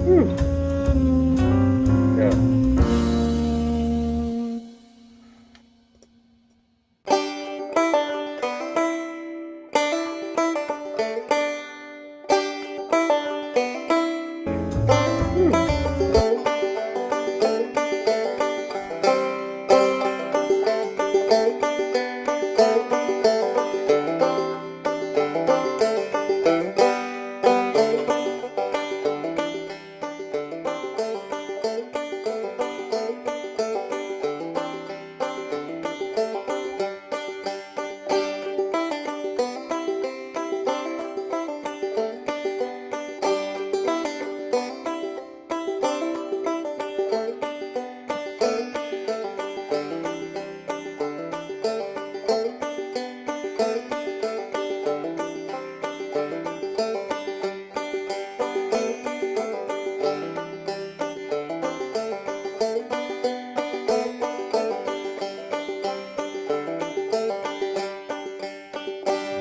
Yeah.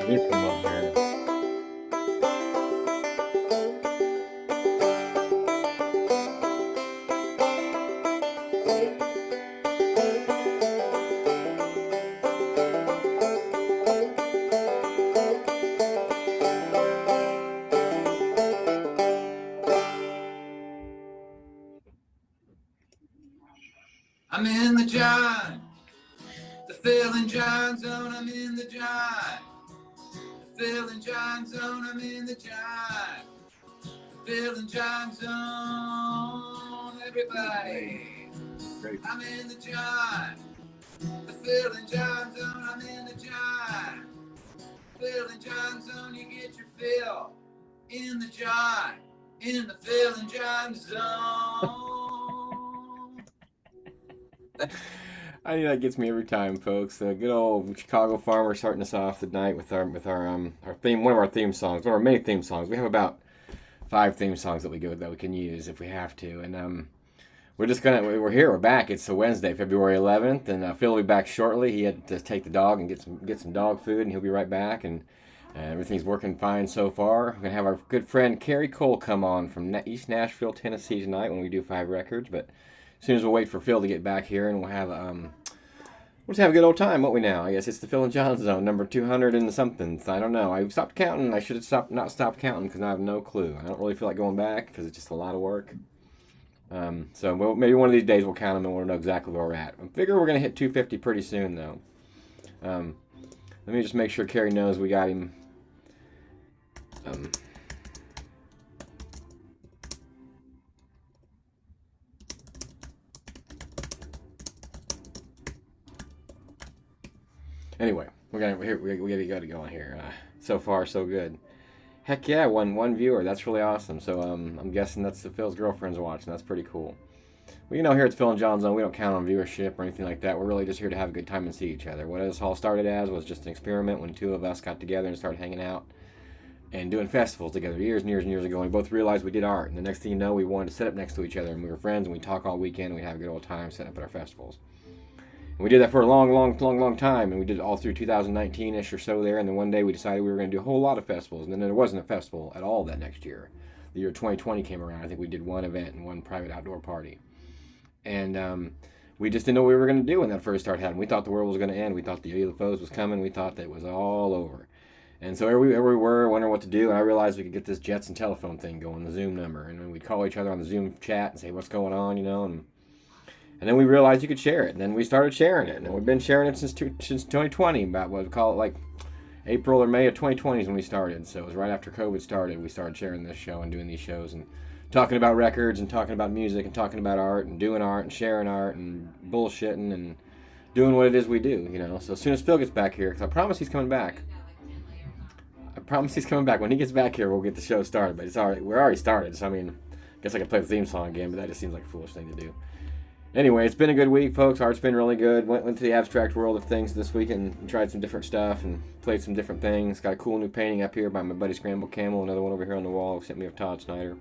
Did come on here. I'm in the Phil and Jon Zone. I'm in the Phil and Jon Zone. I'm in the Phil and Jon Zone. Everybody, Great. I'm in the Phil and Jon Zone. I'm in the Phil and Jon Zone. You get your fill in the Phil and Jon Zone. I think that gets me every time, folks. Good old Chicago Farmer starting us off the night with our theme, one of our theme songs, one of our many theme songs. We have about 5 theme songs that we can use if we have to, and we're here, we're back. It's a Wednesday, February 11th, and Phil will be back shortly. He had to take the dog and get some dog food, and he'll be right back. And everything's working fine so far. We're gonna have our good friend Carrie Cole come on from East Nashville, Tennessee tonight when we do 5 records, but. As soon as we'll wait for Phil to get back here, and we'll just have a good old time, won't we now? I guess it's the Phil and Jon Zone, number 200 and something. I don't know. I stopped counting. I should have not stopped counting because I have no clue. I don't really feel like going back because it's just a lot of work. Maybe one of these days we'll count them and we'll know exactly where we're at. I figure we're going to hit 250 pretty soon, though. Let me just make sure Carrie knows we got him. Anyway, we got to go on here. So far, so good. Heck yeah, one viewer. That's really awesome. So I'm guessing that's Phil's girlfriend's watching. That's pretty cool. Well, here at Phil and Jon Zone, we don't count on viewership or anything like that. We're really just here to have a good time and see each other. What this all started as was just an experiment when 2 of us got together and started hanging out and doing festivals together years and years and years ago. And we both realized we did art. And the next thing you know, we wanted to sit up next to each other. And we were friends and we'd talk all weekend and we'd have a good old time setting up at our festivals. And we did that for a long time, and we did it all through 2019-ish or so there, and then one day we decided we were going to do a whole lot of festivals, and then there wasn't a festival at all that next year. The year 2020 came around. I think we did one event and one private outdoor party. And we just didn't know what we were going to do when that first started happening. We thought the world was going to end. We thought the UFOs was coming. We thought that it was all over. And so here we were, wondering what to do, and I realized we could get this Jetson telephone thing going, the Zoom number, and then we'd call each other on the Zoom chat and say, what's going on, and then we realized you could share it. And then we started sharing it. And we've been sharing it since 2020, about what we call it like April or May of 2020 is when we started. So it was right after COVID started. We started sharing this show and doing these shows and talking about records and talking about music and talking about art and doing art and sharing art and bullshitting and doing what it is we do, So as soon as Phil gets back here, because I promise he's coming back. When he gets back here, we'll get the show started. But we're already started. So, I guess I could play the theme song again, but that just seems like a foolish thing to do. Anyway, it's been a good week, folks. Art's been really good. Went to the abstract world of things this week and tried some different stuff and played some different things. Got a cool new painting up here by my buddy Scramble Camel. Another one over here on the wall sent me of Todd Snyder.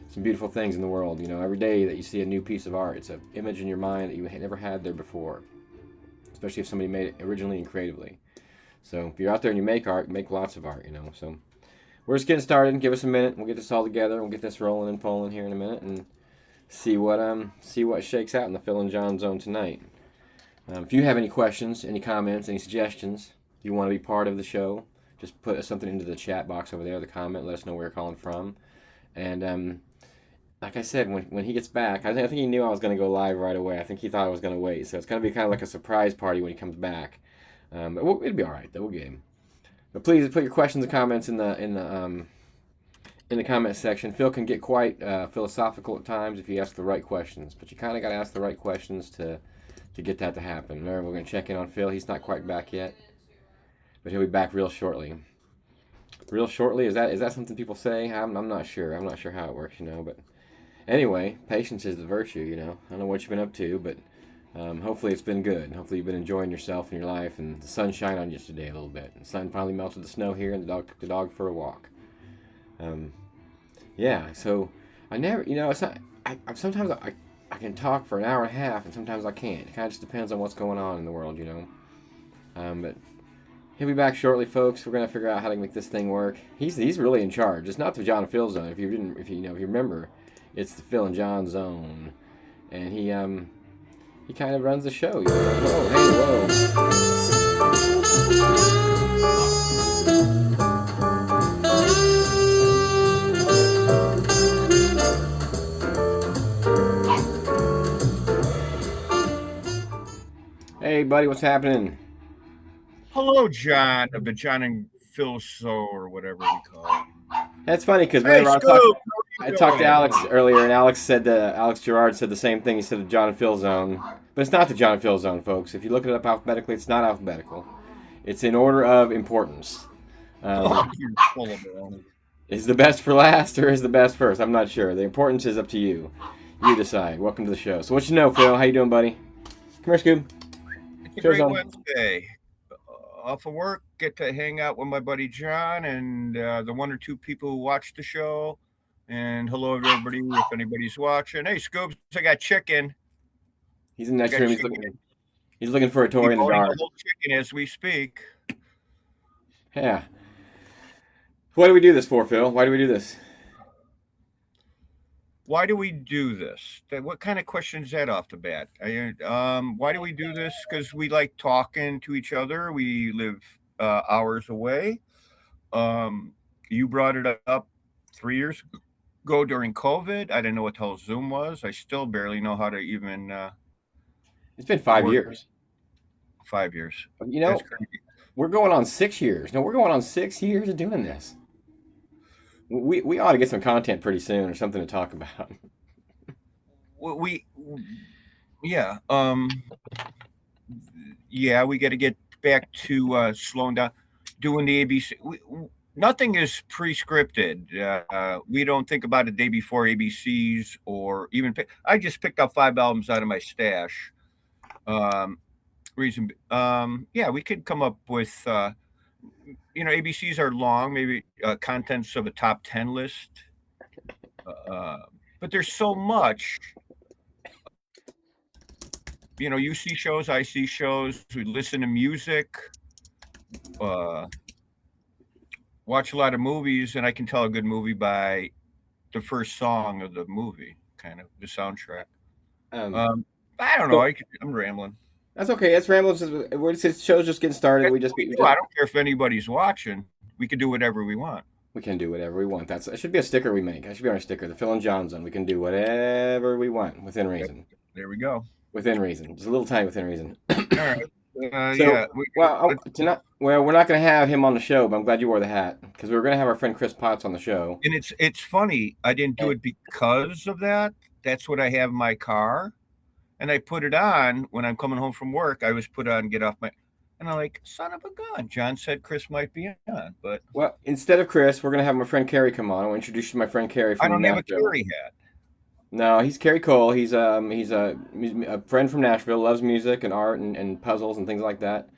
Some beautiful things in the world. Every day that you see a new piece of art, it's an image in your mind that you never had there before. Especially if somebody made it originally and creatively. So if you're out there and you make art, make lots of art, So we're just getting started. Give us a minute. We'll get this all together. We'll get this rolling and pulling here in a minute and see what shakes out in the Phil and Jon Zone tonight. If you have any questions, any comments, any suggestions, if you want to be part of the show, just put something into the chat box over there, the comment. Let us know where you're calling from. And like I said, when he gets back, I think he knew I was going to go live right away. I think he thought I was going to wait. So it's going to be kind of like a surprise party when he comes back. But it'll be all right, though. We'll get him. But please put your questions and comments in the comment section. Phil can get quite philosophical at times if you ask the right questions. But you kind of got to ask the right questions to get that to happen. Remember, we're going to check in on Phil. He's not quite back yet. But he'll be back real shortly. Real shortly? Is that something people say? I'm not sure. I'm not sure how it works, But anyway, patience is the virtue, I don't know what you've been up to, but hopefully it's been good. Hopefully you've been enjoying yourself and your life, and the sun shined on you today a little bit. The sun finally melted the snow here, and the dog took the dog for a walk. Yeah, so I never, it's not, sometimes I can talk for an hour and a half, and sometimes I can't. It kind of just depends on what's going on in the world, But he'll be back shortly, folks. We're gonna figure out how to make this thing work. He's really in charge. It's not the Jon and Phil zone. If you remember, it's the Phil and Jon zone, and he kind of runs the show. Whoa, hey, whoa. Hey, buddy, what's happening? Hello, John, of the John and Phil show, or whatever we call it. That's funny because Hey, I talked to Alex earlier, and Alex Gerard said the same thing. He said the Jon and Phil zone, but it's not the Jon and Phil zone, folks. If you look it up alphabetically, it's not alphabetical. It's in order of importance. You're full of it. Is the best for last or is the best first? I'm not sure. The importance is up to you. You decide. Welcome to the show. So what you know, Phil? How you doing, buddy? Come here, Scoob. It's a great Wednesday. Off of work, get to hang out with my buddy John and the one or two people who watch the show. And hello to everybody if anybody's watching. Hey, Scoops, I got chicken. He's in the next room. He's looking for a toy in the dark. The whole chicken as we speak. Yeah. What do we do this for, Phil? Why do we do this? Why do we do this? What kind of question is that off the bat? Why do we do this? Because we like talking to each other. We live hours away. You brought it up 3 years ago during COVID. I didn't know what the hell Zoom was. I still barely know how to even. It's been 5 years. 5 years. We're going on 6 years. No, we're going on 6 years of doing this. We ought to get some content pretty soon or something to talk about. We got to get back to slowing down, doing the ABC. Nothing is pre-scripted. We don't think about a day before ABCs or even. I just picked up 5 albums out of my stash. We could come up with. ABCs are long, maybe contents of a top 10 list. But there's so much. You see shows, I see shows. We listen to music, watch a lot of movies, and I can tell a good movie by the first song of the movie, kind of the soundtrack. I don't know. I'm rambling. That's okay. It's rambling. The show's just getting started. I don't care if anybody's watching. We can do whatever we want. We can do whatever we want. It should be a sticker we make. That should be our sticker. The Phil and Jon Zone. We can do whatever we want within reason. There we go. Within reason. Just a little tiny within reason. All right. We're not going to have him on the show, but I'm glad you wore the hat because we were going to have our friend Chris Potts on the show. And it's funny. I didn't do it because of that. That's what I have in my car. And I put it on when I'm coming home from work. I was put on, get off my, and I'm like, son of a gun. John said Chris might be on, but instead of Chris, we're gonna have my friend Kerry come on. I'll introduce you to my friend Kerry. I don't have a Kerry hat. No, he's Kerry Cole. He's a friend from Nashville. Loves music and art and puzzles and things like that.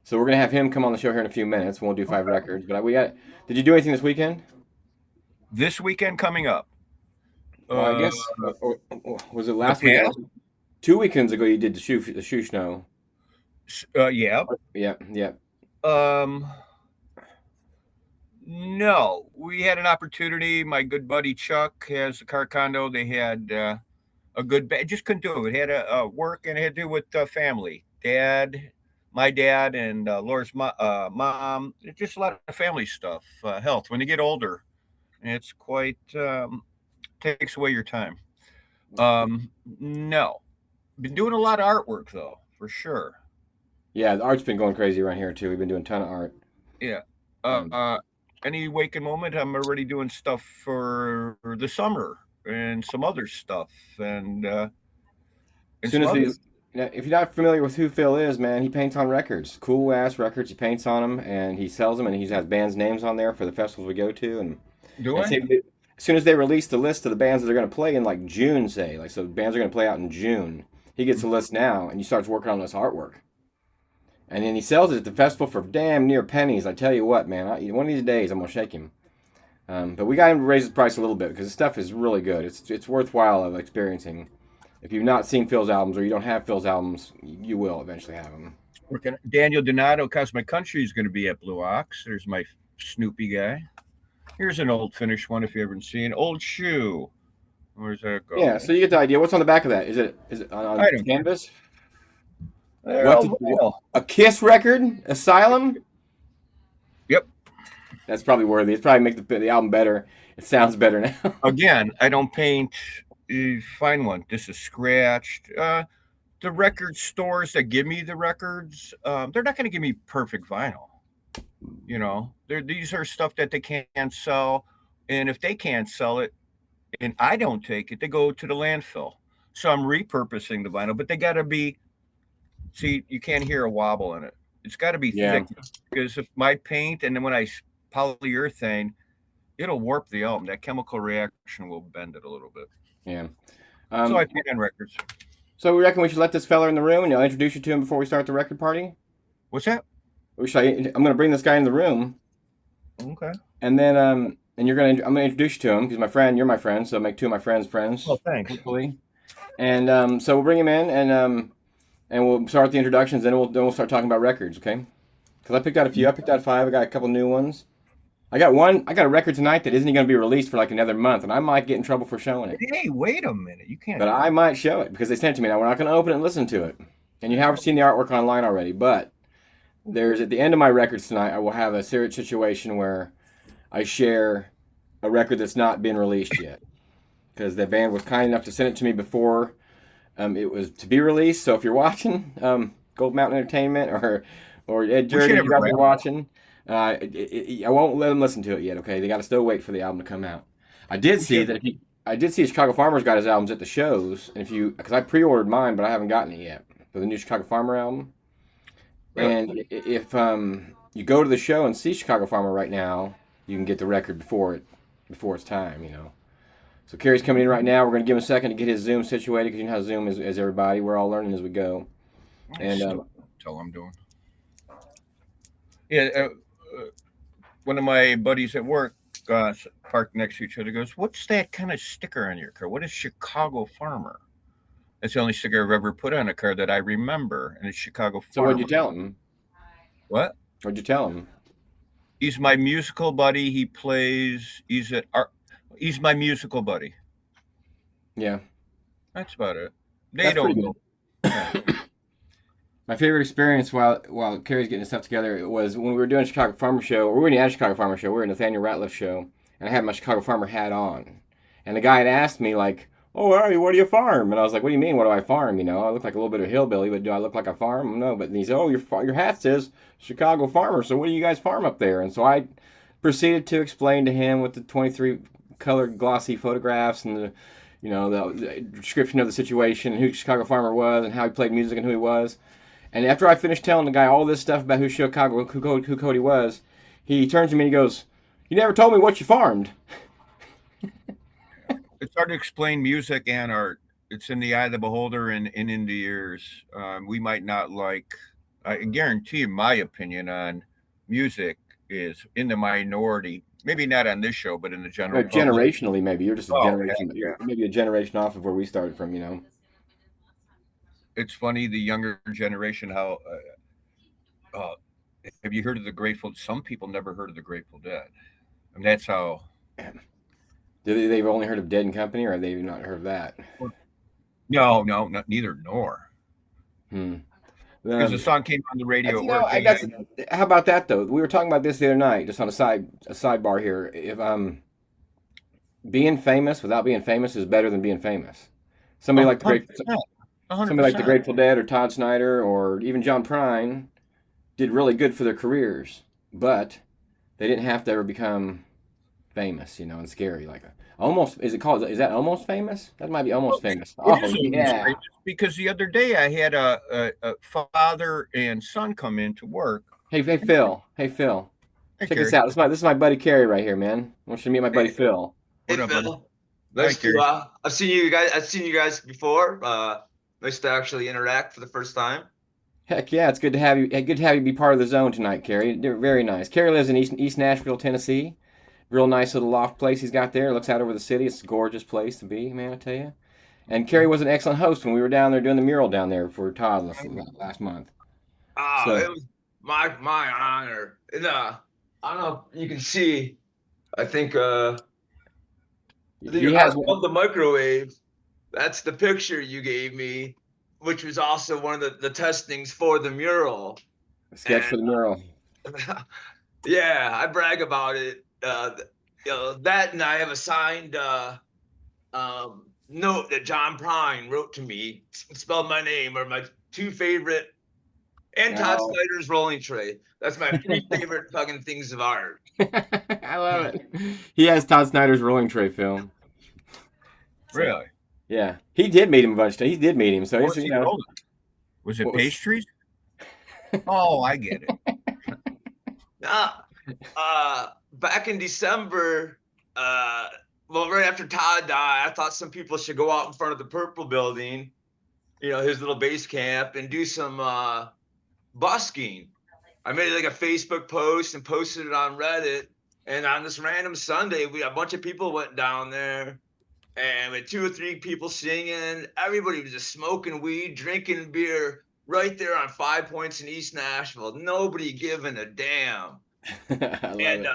So we're gonna have him come on the show here in a few minutes. We'll do 5 records. But did you do anything this weekend? This weekend coming up. I guess was it last weekend? 2 weekends ago, you did the shoe snow. Yeah. Yeah. No, we had an opportunity. My good buddy Chuck has a car condo. They had a good band. Just couldn't do it. It had a work and it had to do with family. My dad, and Laura's mom. Just a lot of family stuff. Health. When you get older, it's quite takes away your time. No, been doing a lot of artwork though, for sure. Yeah, the art's been going crazy around here too. We've been doing a ton of art. Yeah. Um, Any waking moment, I'm already doing stuff for the summer and some other stuff as and soon some as we, other. you know, if you're not familiar with who Phil is, man, he paints on records, cool ass records. He paints on them and he sells them, and he has bands' names on there for the festivals we go to. Do And I? say, as soon as they release the list of the bands that they're going to play in like June, say, like so, bands are going to play out in June. He gets the list now, and he starts working on this artwork. And then he sells it at the festival for damn near pennies. I tell you what, man, one of these days I'm gonna shake him. But we got him to raise the price a little bit because the stuff is really good. It's worthwhile of experiencing. If you've not seen Phil's albums or you don't have Phil's albums, you will eventually have them. Working. Daniel Donato, Cosmic Country is going to be at Blue Ox. There's my Snoopy guy. Here's an old Finnish one if you haven't seen. Old Shoe. Where's that Yeah, go? so you get the idea. What's on the back of that? Is it on I don't care. canvas? What Oh, well. a Kiss record? Asylum? Yep. That's probably worthy. It's probably make the album better. It sounds better now. Again, I don't paint. Find one. This is scratched. The record stores that give me the records, they're not going to give me perfect vinyl. You know, these are stuff that they can't sell, and if they can't sell it, and I don't take it, they go to the landfill. So I'm repurposing the vinyl, but they got to be. See, you can't hear a wobble in it. It's got to be Yeah, thick because if my paint and then when I polyurethane, it'll warp the album. That chemical reaction will bend it a little bit. yeah. So I Um, paint on records. so we reckon we should let this fella in the room, and I'll introduce you to him before we start the record party. What's that? I'm gonna bring this guy in the room, Okay. and then and I'm gonna introduce you to him because my friend, you're my friend, so make two of my friends friends, Well, thanks. hopefully. And so we'll bring him in, and we'll start the introductions, then we'll start talking about records, okay? Because I picked out a few. I picked out five. I got a couple new ones. I got one. I got a record tonight that isn't going to be released for like another month, and I might get in trouble for showing it. Hey, wait a minute. You can't. But I might show it because they sent it to me. Now we're not going to open it and listen to it. And you have seen the artwork online already. But there's at the end of my records tonight, I will have a serious situation where I share a record that's not been released yet because the band was kind enough to send it to me before it was to be released. So if you're watching Gold Mountain Entertainment or Ed We should Jordan, have you a guys are rap. watching. I won't let them listen to it yet. Okay, they got to still wait for the album to come out. I did We see should. that if you, I did see Chicago Farmer's got his albums at the shows, and if you, because I pre-ordered mine, but I haven't gotten it yet for the new Chicago Farmer album. Really? And if you go to the show and see Chicago Farmer right now, you can get the record before it's time. You know. So Kerry's coming in right now. We're going to give him a second to get his Zoom situated because you know how Zoom is everybody. We're all learning as we go. And Tell I'm doing. Yeah. One of my buddies at work parked next to each other goes, "What's that kind of sticker on your car? What is Chicago Farmer?" That's the only sticker I've ever put on a car that I remember, and it's Chicago so what'd you Farmer. tell him? What? What'd you tell him? He's my musical buddy. He plays. He's my musical buddy. Yeah, That's about it. They that's don't pretty know. Yeah. good. My favorite experience while Kerry's getting his stuff together was when we were doing Chicago Farmer Show, or we weren't at a Chicago Farmer Show, we were at Nathaniel Ratliff Show, and I had my Chicago Farmer hat on. And the guy had asked me, like, "Oh, Harry, what do you farm?" And I was like, "What do you mean, what do I farm? You know, I look like a little bit of a hillbilly, but do I look like I farm? No." But he said, "Oh, your hat says Chicago Farmer, so what do you guys farm up there?" And so I proceeded to explain to him with the 23 colored glossy photographs and the description of the situation and who Chicago Farmer was and how he played music and who he was. And after I finished telling the guy all this stuff about who Cody was, he turns to me and he goes, "You never told me what you farmed." It's hard to explain music and art. It's in the eye of the beholder and in the ears. We might not like. I guarantee you, my opinion on music is in the minority. Maybe not on this show, but in the general public. Generationally, maybe you're just a Oh, generation, yeah. maybe a generation off of where we started from. You know. It's funny the younger generation how. Have you heard of the Grateful? Some people never heard of the Grateful Dead. And that's how. They've only heard of Dead and Company, or have they not heard of that? No, neither nor. Hmm. Because the song came on the radio That's, at work. Hey, that's how about that though? We were talking about this the other night, just on a sidebar here. If being famous without being famous is better than being famous. Somebody like the great 100%. somebody like the 100%. Grateful Dead or Todd Snyder or even John Prine did really good for their careers, but they didn't have to ever become famous, and scary like almost. Is that almost famous? That might be almost famous. It Oh is almost yeah. famous because the other day I had a father and son come into work. Hey Phil. Hey Phil. Hey, Check this Kerry. out. This is my buddy Kerry right here, man. I want you to meet my buddy Phil. Hey What up, buddy? Phil, Hi, nice Kerry. to I've seen you guys. I've seen you guys before. Nice to actually interact for the first time. Heck yeah, it's good to have you. Good to have you be part of the zone tonight, Kerry. Very nice. Kerry lives in East Nashville, Tennessee. Real nice little loft place he's got there. Looks out over the city. It's a gorgeous place to be, man. I tell you. And Kerry was an excellent host when we were down there doing the mural down there for Todd last month. It So was my honor. And I don't know if you can see. I think he has of the microwave. That's the picture you gave me, which was also one of the testings for the mural. a sketch for the mural. Yeah, I brag about it. That, and I have a signed note that Jon Prine wrote to me, spelled my name, or my two favorite, and Todd Oh. Snyder's rolling tray. That's my three favorite fucking things of art. I love it. He has Todd Snyder's rolling tray film. So, Really? yeah, he did meet him a bunch. He did meet him. So What was he's, he rolling? Was it What was- pastries? Oh, I get it. Back in December, right after Todd died, I thought some people should go out in front of the Purple Building, his little base camp, and do some busking. I made like a Facebook post and posted it on Reddit. And on this random Sunday, a bunch of people went down there, and with 2 or 3 people singing, everybody was just smoking weed, drinking beer right there on 5 Points in East Nashville. Nobody giving a damn. I love And it.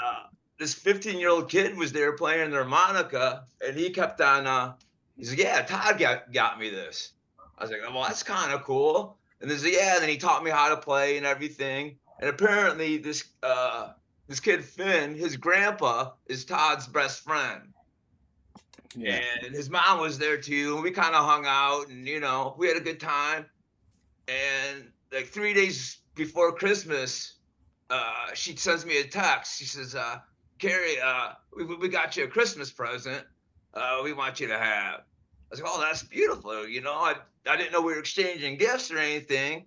this 15-year-old kid was there playing the harmonica, and he kept on. He's like, "Yeah, Todd got me this." I was like, "Oh, well, that's kind of cool." And then yeah, then he taught me how to play and everything. And apparently, this kid Finn, his grandpa is Todd's best friend. Yeah. And his mom was there too, and we kind of hung out, and we had a good time. And like 3 days before Christmas, she sends me a text. She says, "Kerry, we got you a Christmas present. We want you to have." I was like, "Oh, that's beautiful." I didn't know we were exchanging gifts or anything.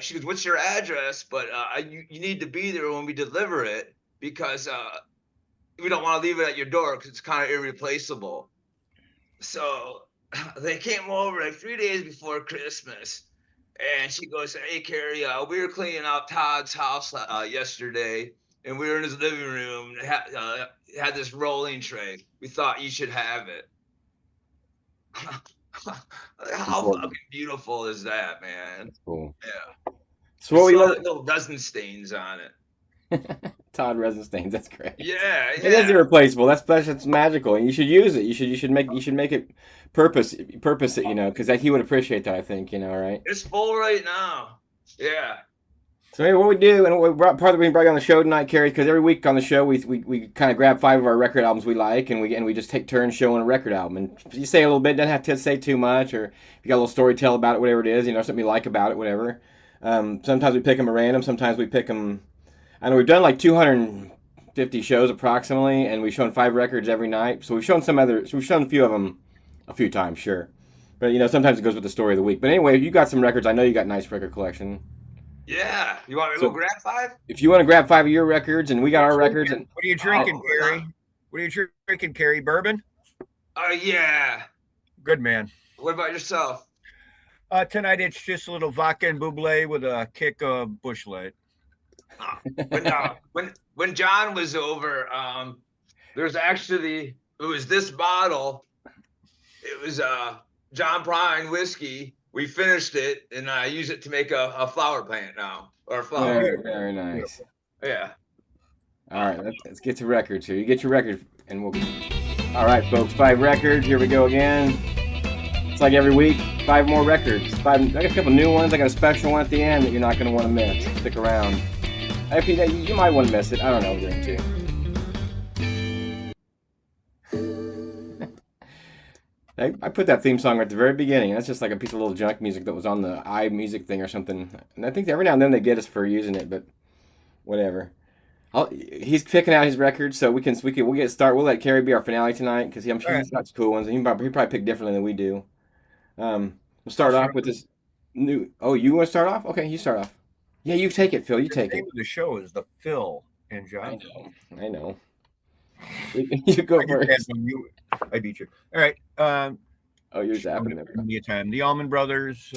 She goes, "What's your address? But you need to be there when we deliver it, because we don't want to leave it at your door because it's kind of irreplaceable." So they came over like 3 days before Christmas, and she goes, "Hey, Kerry, we were cleaning out Todd's house yesterday, and we were in his living room. Had this rolling tray. We thought you should have it." How fucking beautiful is that, man? That's cool. Yeah. So what we Saw love, the little resin stains on it. Todd resin stains. That's great. Yeah, It is irreplaceable. That's magical, and you should use it. You should make it purpose it, because he would appreciate that. I think right. It's full right now. Yeah. So anyway, what we do, and part of the reason we brought you on the show tonight, Kerry, because every week on the show we kind of grab 5 of our record albums we like, and we just take turns showing a record album. And you say a little bit, doesn't have to say too much, or if you got a little story to tell about it, whatever it is, something you like about it, whatever. Sometimes we pick them at random. Sometimes we pick them. I know we've done like 250 shows approximately, and we've shown 5 records every night. So we've shown we've shown a few of them a few times, sure. But sometimes it goes with the story of the week. But anyway, you got some records. I know you got a nice record collection. Yeah. You want me to go grab 5? If you want to grab 5 of your records, and we got our records. And what are you drinking, Kerry? What are you drinking, Kerry? Bourbon? Yeah. Good man. What about yourself? Tonight it's just a little vodka and buble with a kick of Busch Light. When John was over, there's actually, it was this bottle. It was Jon Prine whiskey. We finished it, and I use it to make a flower plant now, or a flower. Very nice. Yeah. All right, let's get to records here. You get your record, and we'll. All right, folks, 5 records. Here we go again. It's like every week, 5 more records. 5. I got a couple new ones. I got a special one at the end that you're not going to want to miss. Stick around. You might want to miss it. I don't know. You're into. I put that theme song at the very beginning. That's just like a piece of little junk music that was on the iMusic thing or something. And I think every now and then they get us for using it, but whatever. He's picking out his records, so we'll get started. We'll let Kerry be our finale tonight because I'm sure he's got some cool ones. He probably pick differently than we do. We'll start off with this new. Oh, you want to start off? Okay, you start off. Yeah, you take it, Phil. You take The it. name of the show is the Phil and Jon. I know. You go first. I beat you. All right. Oh, you're zapping them. Give me a time. The Allman Brothers,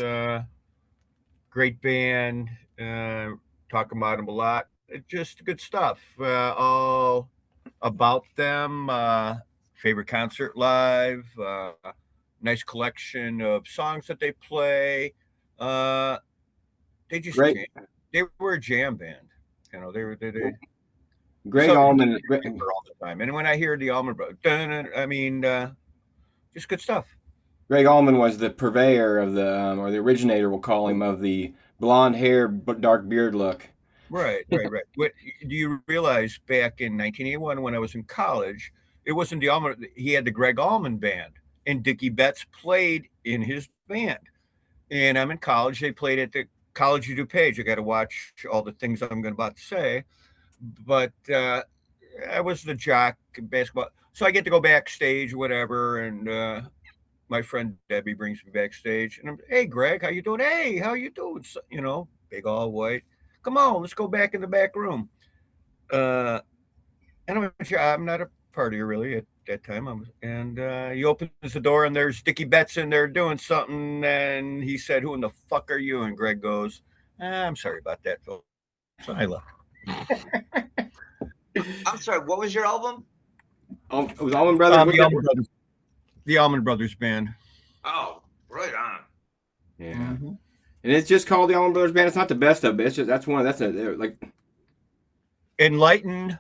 great band. Talk about them a lot. Just good stuff. All about them. Favorite concert live. Nice collection of songs that they play. They just Great. They were a jam band. You know, they Greg Allman all the time. And when I hear the Allman Brothers, I mean, just good stuff. Greg Allman was the purveyor of the, or the originator, we'll call him, of the blonde hair, dark beard look. Right. What do you realize? Back in 1981, when I was in college, it wasn't the Allman. He had the Greg Allman band, and Dickie Betts played in his band. And I'm in college. They played at the College of DuPage. I got to watch all the things I'm about to say. But I was the jock in basketball. So I get to go backstage, whatever. And my friend Debbie brings me backstage. And I'm, hey, Greg, how you doing? Hey, how you doing? So, you know, big all white. Come on, let's go back in the back room. And I'm not a partier really at that time. He opens the door and there's Dickie Betts in there doing something. And he said, who in the fuck are you? And Greg goes, I'm sorry about that, Phil. So I left. I'm sorry, what was your album? It was Allman Brothers. The Allman Brothers band. Oh, right on. Yeah. Mm-hmm. And it's just called the Allman Brothers Band. It's not the best of it. It's just like Enlightened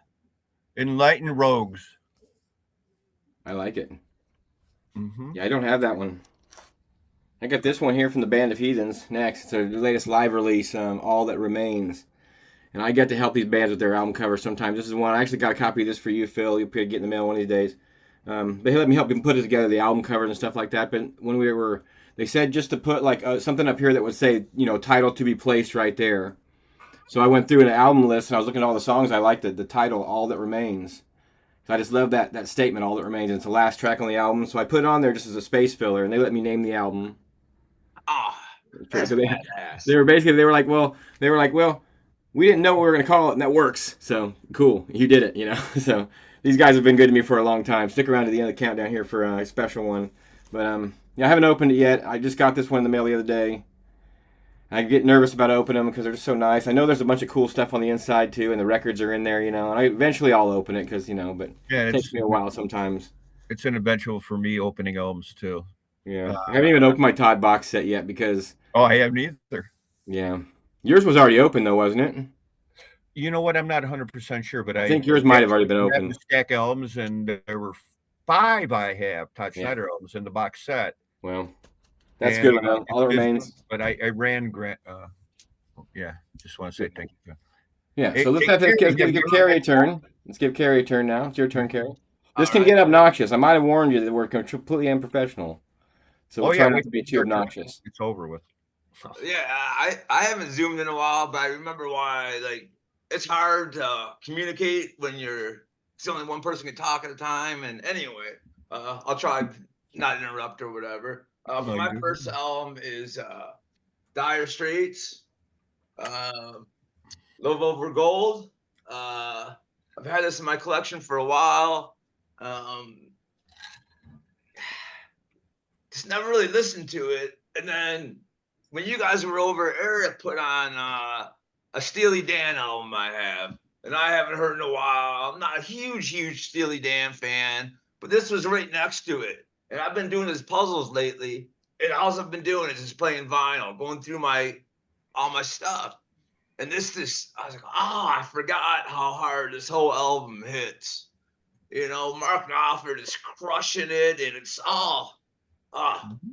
Rogues. I like it. Mm-hmm. Yeah, I don't have that one. I got this one here from the Band of Heathens next. It's their latest live release, All That Remains. And I get to help these bands with their album covers sometimes. This is one. I actually got a copy of this for you, Phil. You'll get in the mail one of these days. They let me help them put it together, the album covers and stuff like that. But when they said just to put like something up here that would say, title to be placed right there. So I went through an album list and I was looking at all the songs. I liked the title, All That Remains. So I just love that statement, All That Remains. And it's the last track on the album. So I put it on there just as a space filler, and they let me name the album. Oh, that's badass. They were like, well, we didn't know what we were going to call it, and that works. So cool, you did it, So these guys have been good to me for a long time. Stick around to the end of the countdown here for a special one. But I haven't opened it yet. I just got this one in the mail the other day. I get nervous about opening them because they're just so nice. I know there's a bunch of cool stuff on the inside too, and the records are in there, And eventually I'll open it because, but it takes me a while sometimes. It's an eventual for me opening albums too. Yeah, I haven't even opened my Todd box set yet because. Oh, I haven't either. Yeah, yours was already open though, wasn't it? You know what? I'm not 100% sure, but I think yours might have already been open. The stack albums, and there were 5 I have Todd Schneider albums in the box set. Well, that's good. All That Remains. But I ran Grant. Just want to say thank you. Yeah, so let's give Carrie a turn. Let's give Carrie a turn now. It's your turn, Carrie. This can get obnoxious. I might have warned you that we're completely unprofessional. So we'll try not to be too obnoxious. It's over with. Yeah, I haven't zoomed in a while, but I remember why. Like, it's hard to communicate when it's only one person can talk at a time. And anyway, I'll try not interrupt or whatever. My first album is Dire Straits, Love Over Gold. I've had this in my collection for a while. Just never really listened to it. And then when you guys were over, Eric put on a Steely Dan album I have, and I haven't heard in a while. I'm not a huge Steely Dan fan, but this was right next to it. And I've been doing these puzzles lately, and all I've been doing is just playing vinyl, going through all my stuff. And this, I was like, oh, I forgot how hard this whole album hits. You know, Mark Knopfler is crushing it, and it's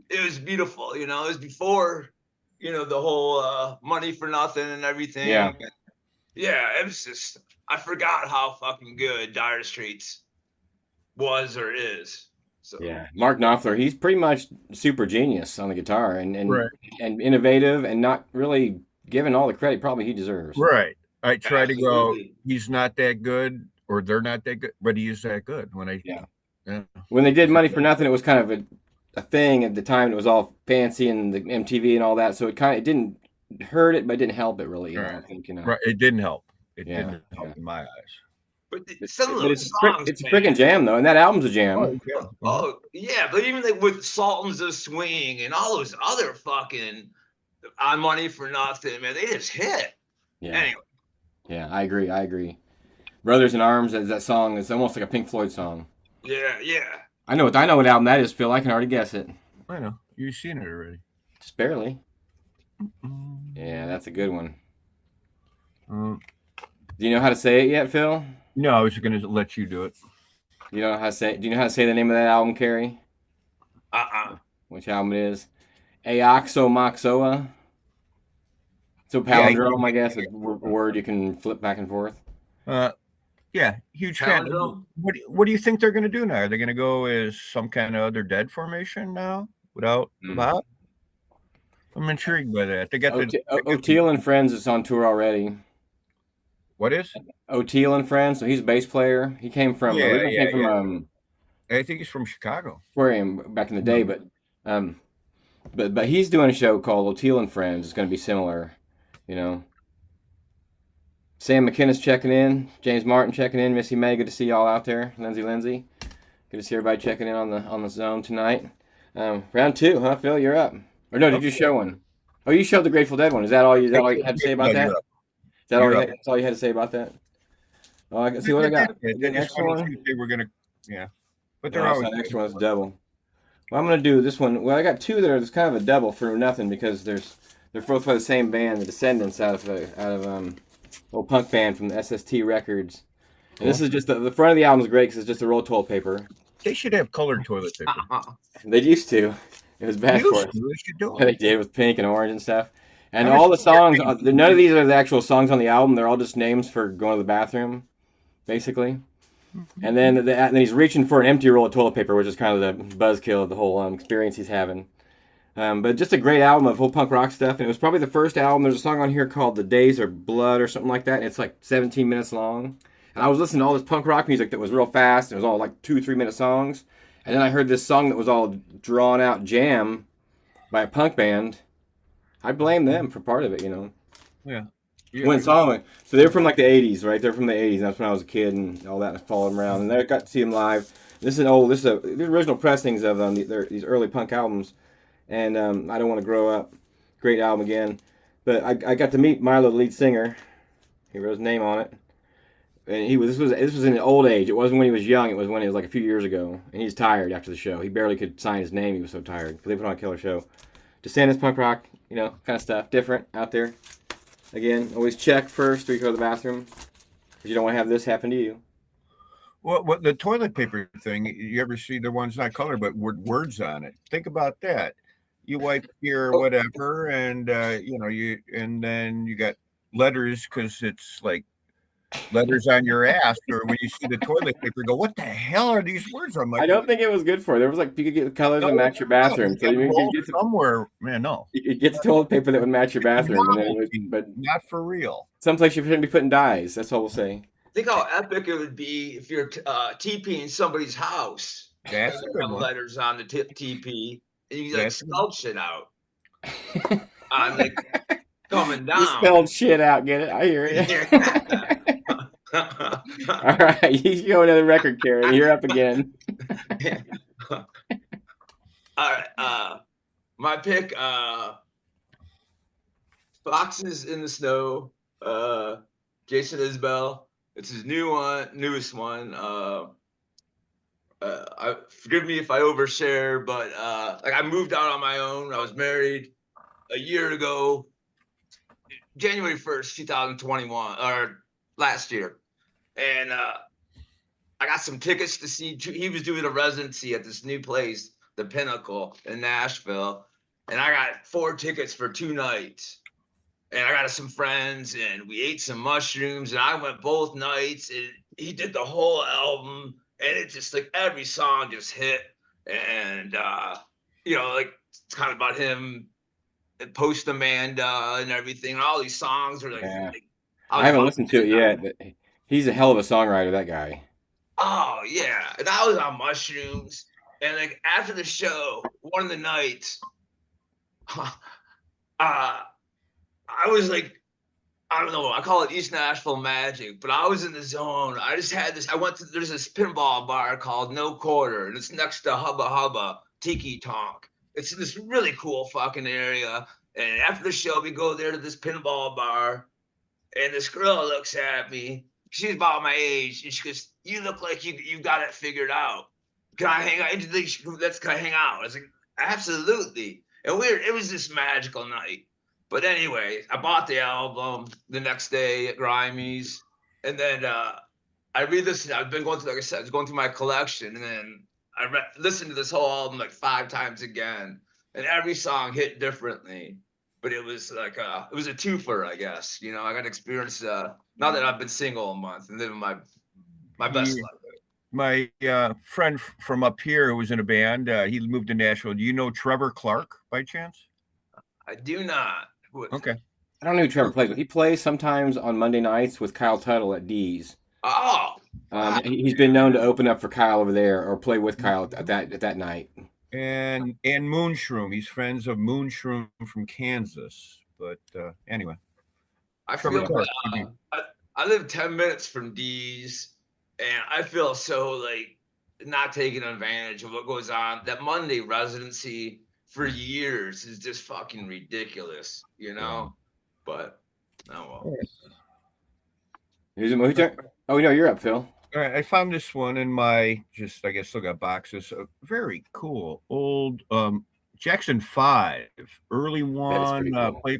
it was beautiful. You know, it was before, you know, the whole money for nothing and everything. Yeah. Yeah, it was just, I forgot how fucking good Dire Straits was or is. So Yeah, Mark Knopfler, he's pretty much super genius on the guitar and Right. and innovative and not really given all the credit probably he deserves. Right. I try to go, absolutely. he's not that good or they're not that good, but he is that good. Yeah. Yeah. When they did Money for Nothing, it was kind of a thing at the time. It was all fancy and the MTV and all that, so it didn't hurt it, but it didn't help it really. You know, I think Right. It didn't help. It Yeah, didn't help yeah. in my eyes. But some of But those songs, it's a man. freaking jam though, and that album's a jam. Yeah. Oh yeah, but even like with Sultans of Swing and all those other fucking On Money for Nothing, man, they just hit. Yeah, Anyway, yeah, I agree. Brothers in Arms, is that song? It's almost like a Pink Floyd song. yeah. I know what album that is, Phil. I can already guess it. I know. You've seen it already. Just barely. Yeah, that's a good one. Mm. Do you know how to say it yet, Phil? No, I was going to let you do it. You know how to say? Do you know how to say the name of that album, Carrie? Which album it is? Aoxomoxoa. So palindrome, I guess, a word you can flip back and forth. Yeah, huge fan. Palindrome? What do you think they're going to do now? Are they going to go as some kind of other Dead formation now without Bob? I'm intrigued by that. They got O'Teal and Friends is on tour already. What is? O'Teal and Friends. So he's a bass player. He came from. I think he's from Chicago. Aquarium back in the day, but he's doing a show called O'Teal and Friends. It's going to be similar, you know. Sam McKinnis checking in, James Martin checking in, Missy May, good to see y'all out there. Lindsay, good to see everybody checking in on the zone tonight. Round 2, huh, Phil? You're up. Or no, did you show one? Oh, you showed the Grateful Dead one. Is that all you had to say about that? Is that all you had to say about that? Oh, I can see what I got. The next one. They were gonna, but they're always. The next one is double. Well, I'm gonna do this one. Well, I got two that are kind of a double for nothing because they're both by the same band, the Descendants, out of old punk band from the SST Records. And this is just the front of the album is great because it's just a roll of toilet paper. They should have colored toilet paper. They used to. It was bad for us. They did with pink and orange and stuff. And all the songs, none of these are the actual songs on the album. They're all just names for going to the bathroom, basically. And then he's reaching for an empty roll of toilet paper, which is kind of the buzzkill of the whole experience he's having. But just a great album of whole punk rock stuff. And it was probably the first album. There's a song on here called The Days Are Blood or something like that. And it's like 17 minutes long. And I was listening to all this punk rock music that was real fast. It was all like 2-3 minute songs. And then I heard this song that was all drawn out jam by a punk band. I blame them for part of it, you know. Yeah. When song, so they're from like the 80s, right? They're from the 80s. That's when I was a kid and all that. And I followed them around. And I got to see them live. This is the original pressings of these early punk albums. And I Don't Want to Grow Up. Great album again. But I got to meet Milo, the lead singer. He wrote his name on it. And this was in an old age. It wasn't when he was young. It was when he was like a few years ago. And he's tired after the show. He barely could sign his name. He was so tired. But they put on a killer show. Descendants, punk rock, you know, kind of stuff. Different out there. Again, always check first before you go to the bathroom. Because you don't want to have this happen to you. Well, the toilet paper thing, you ever see the ones not colored, but with words on it? Think about that. You wipe your whatever, and and then you got letters because it's like letters on your ass, or when you see the toilet paper, go, what the hell are these words? I'm like, I don't think it was good for it. There was like you could get colors that match your bathroom. So you get somewhere, man, no. You get the toilet paper that would match your bathroom, but not for real. Someplace you shouldn't be putting dyes. That's all we'll say. Think how epic it would be if you're TPing somebody's house. That's a good one. Letters on the TP, and you like spelled shit out. I'm like coming down. You spelled shit out. Get it? I hear it. All right, you go another record, Karen. You're up again. All right, my pick, Foxes in the Snow, Jason Isbell. It's his newest one. Forgive me if I overshare, but I moved out on my own. I was married a year ago. January 1st, 2021, or last year. And I got some tickets to see. He was doing a residency at this new place, the Pinnacle in Nashville, and I got 4 tickets for 2 nights. And I got some friends, and we ate some mushrooms, and I went both nights. And he did the whole album, and it just like every song just hit. And like it's kind of about him and post Amanda and everything. And all these songs are like, Yeah. I I was haven't bumping listened to it yet, but he's a hell of a songwriter, that guy. Oh yeah, and I was on mushrooms, and like after the show, one of the nights, I was like, I don't know, I call it East Nashville magic, but I was in the zone. I just had this. There's this pinball bar called No Quarter, and it's next to Hubba Hubba Tiki Tonk. It's in this really cool fucking area. And after the show, we go there to this pinball bar, and this girl looks at me. She's about my age, and she goes, "You look like you got it figured out. Can I hang out? Let's hang out." I was like, "Absolutely." And it was this magical night. But anyway, I bought the album the next day at Grimey's, and then I re-listened. I've been going through, like I said, I was going through my collection, and then listened to this whole album like 5 times again, and every song hit differently. But it was like it was a twofer, I guess. I got to experience now that I've been single a month and living my best Yeah. life. My friend from up here who was in a band, he moved to Nashville. Do you know Trevor Clark by chance? I do not. Okay. I don't know who Trevor plays, but he plays sometimes on Monday nights with Kyle Tuttle at D's. Oh, wow. He's been known to open up for Kyle over there or play with Kyle at that night. And Moonshroom. He's friends of Moonshroom from Kansas. But anyway. I Trevor feel Clark. I live 10 minutes from D's, and I feel so like not taking advantage of what goes on. That Monday residency for years is just fucking ridiculous, But oh well. Who's it? Oh, no, you're up, Phil. All right, I found this one in my I guess still got boxes. Very cool old Jackson 5, early one, cool.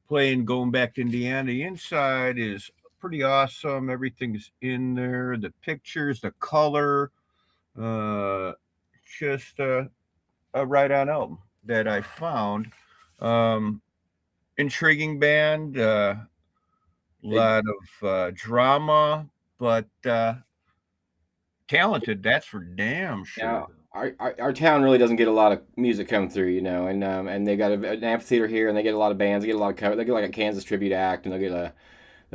playing going back to Indiana. The inside is pretty awesome. Everything's in there. The pictures, the color, just a right on album that I found. Intriguing band, lot of drama, but talented. That's for damn sure. Yeah, our town really doesn't get a lot of music come through, and they got an amphitheater here, and they get a lot of bands. They get a lot of cover. They get like a Kansas tribute act, and we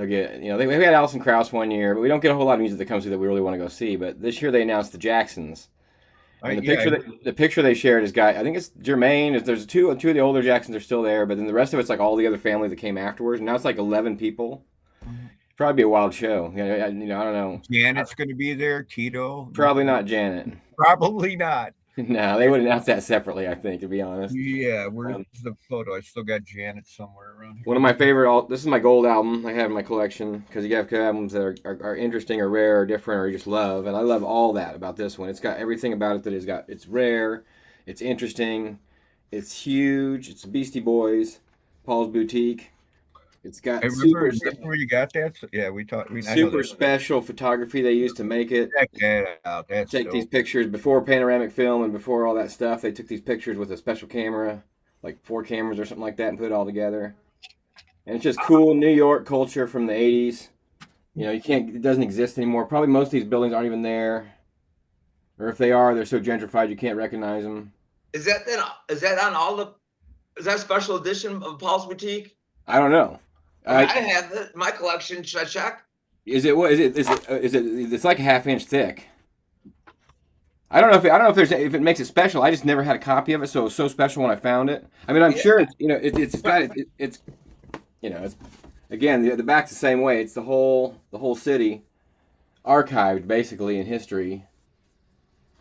had Alison Krauss one year, but we don't get a whole lot of music that comes through that we really want to go see. But this year they announced the Jacksons. And the picture they shared is I think it's Jermaine. There's two of the older Jacksons are still there, but then the rest of it's like all the other family that came afterwards. And now it's like 11 people. Probably be a wild show. I don't know. Janet's going to be there. Tito. Probably not Janet. Probably not. No, they would announce that separately, I think, to be honest. Yeah, where's the photo? I still got Janet somewhere around here. One of my favorite, this is my gold album I have in my collection, because you have albums that are interesting or rare or different or you just love, and I love all that about this one. It's got everything about it it's rare, it's interesting, it's huge, it's Beastie Boys, Paul's Boutique. It's got where you got that? Yeah, we talked. Super special photography they used to make it. Check that out. Take these pictures before panoramic film and before all that stuff. They took these pictures with a special camera, like 4 cameras or something like that, and put it all together. And it's just cool New York culture from the 80s. It doesn't exist anymore. Probably most of these buildings aren't even there, or if they are, they're so gentrified you can't recognize them. Is that on all the? Is that a special edition of Paul's Boutique? I don't know. I have it in my collection. Should I check? Is it what? Is it? It's like a half-inch thick. I don't know if it makes it special. I just never had a copy of it, so it was so special when I found it. I mean, I'm sure it's again the back's the same way. It's the whole city archived basically in history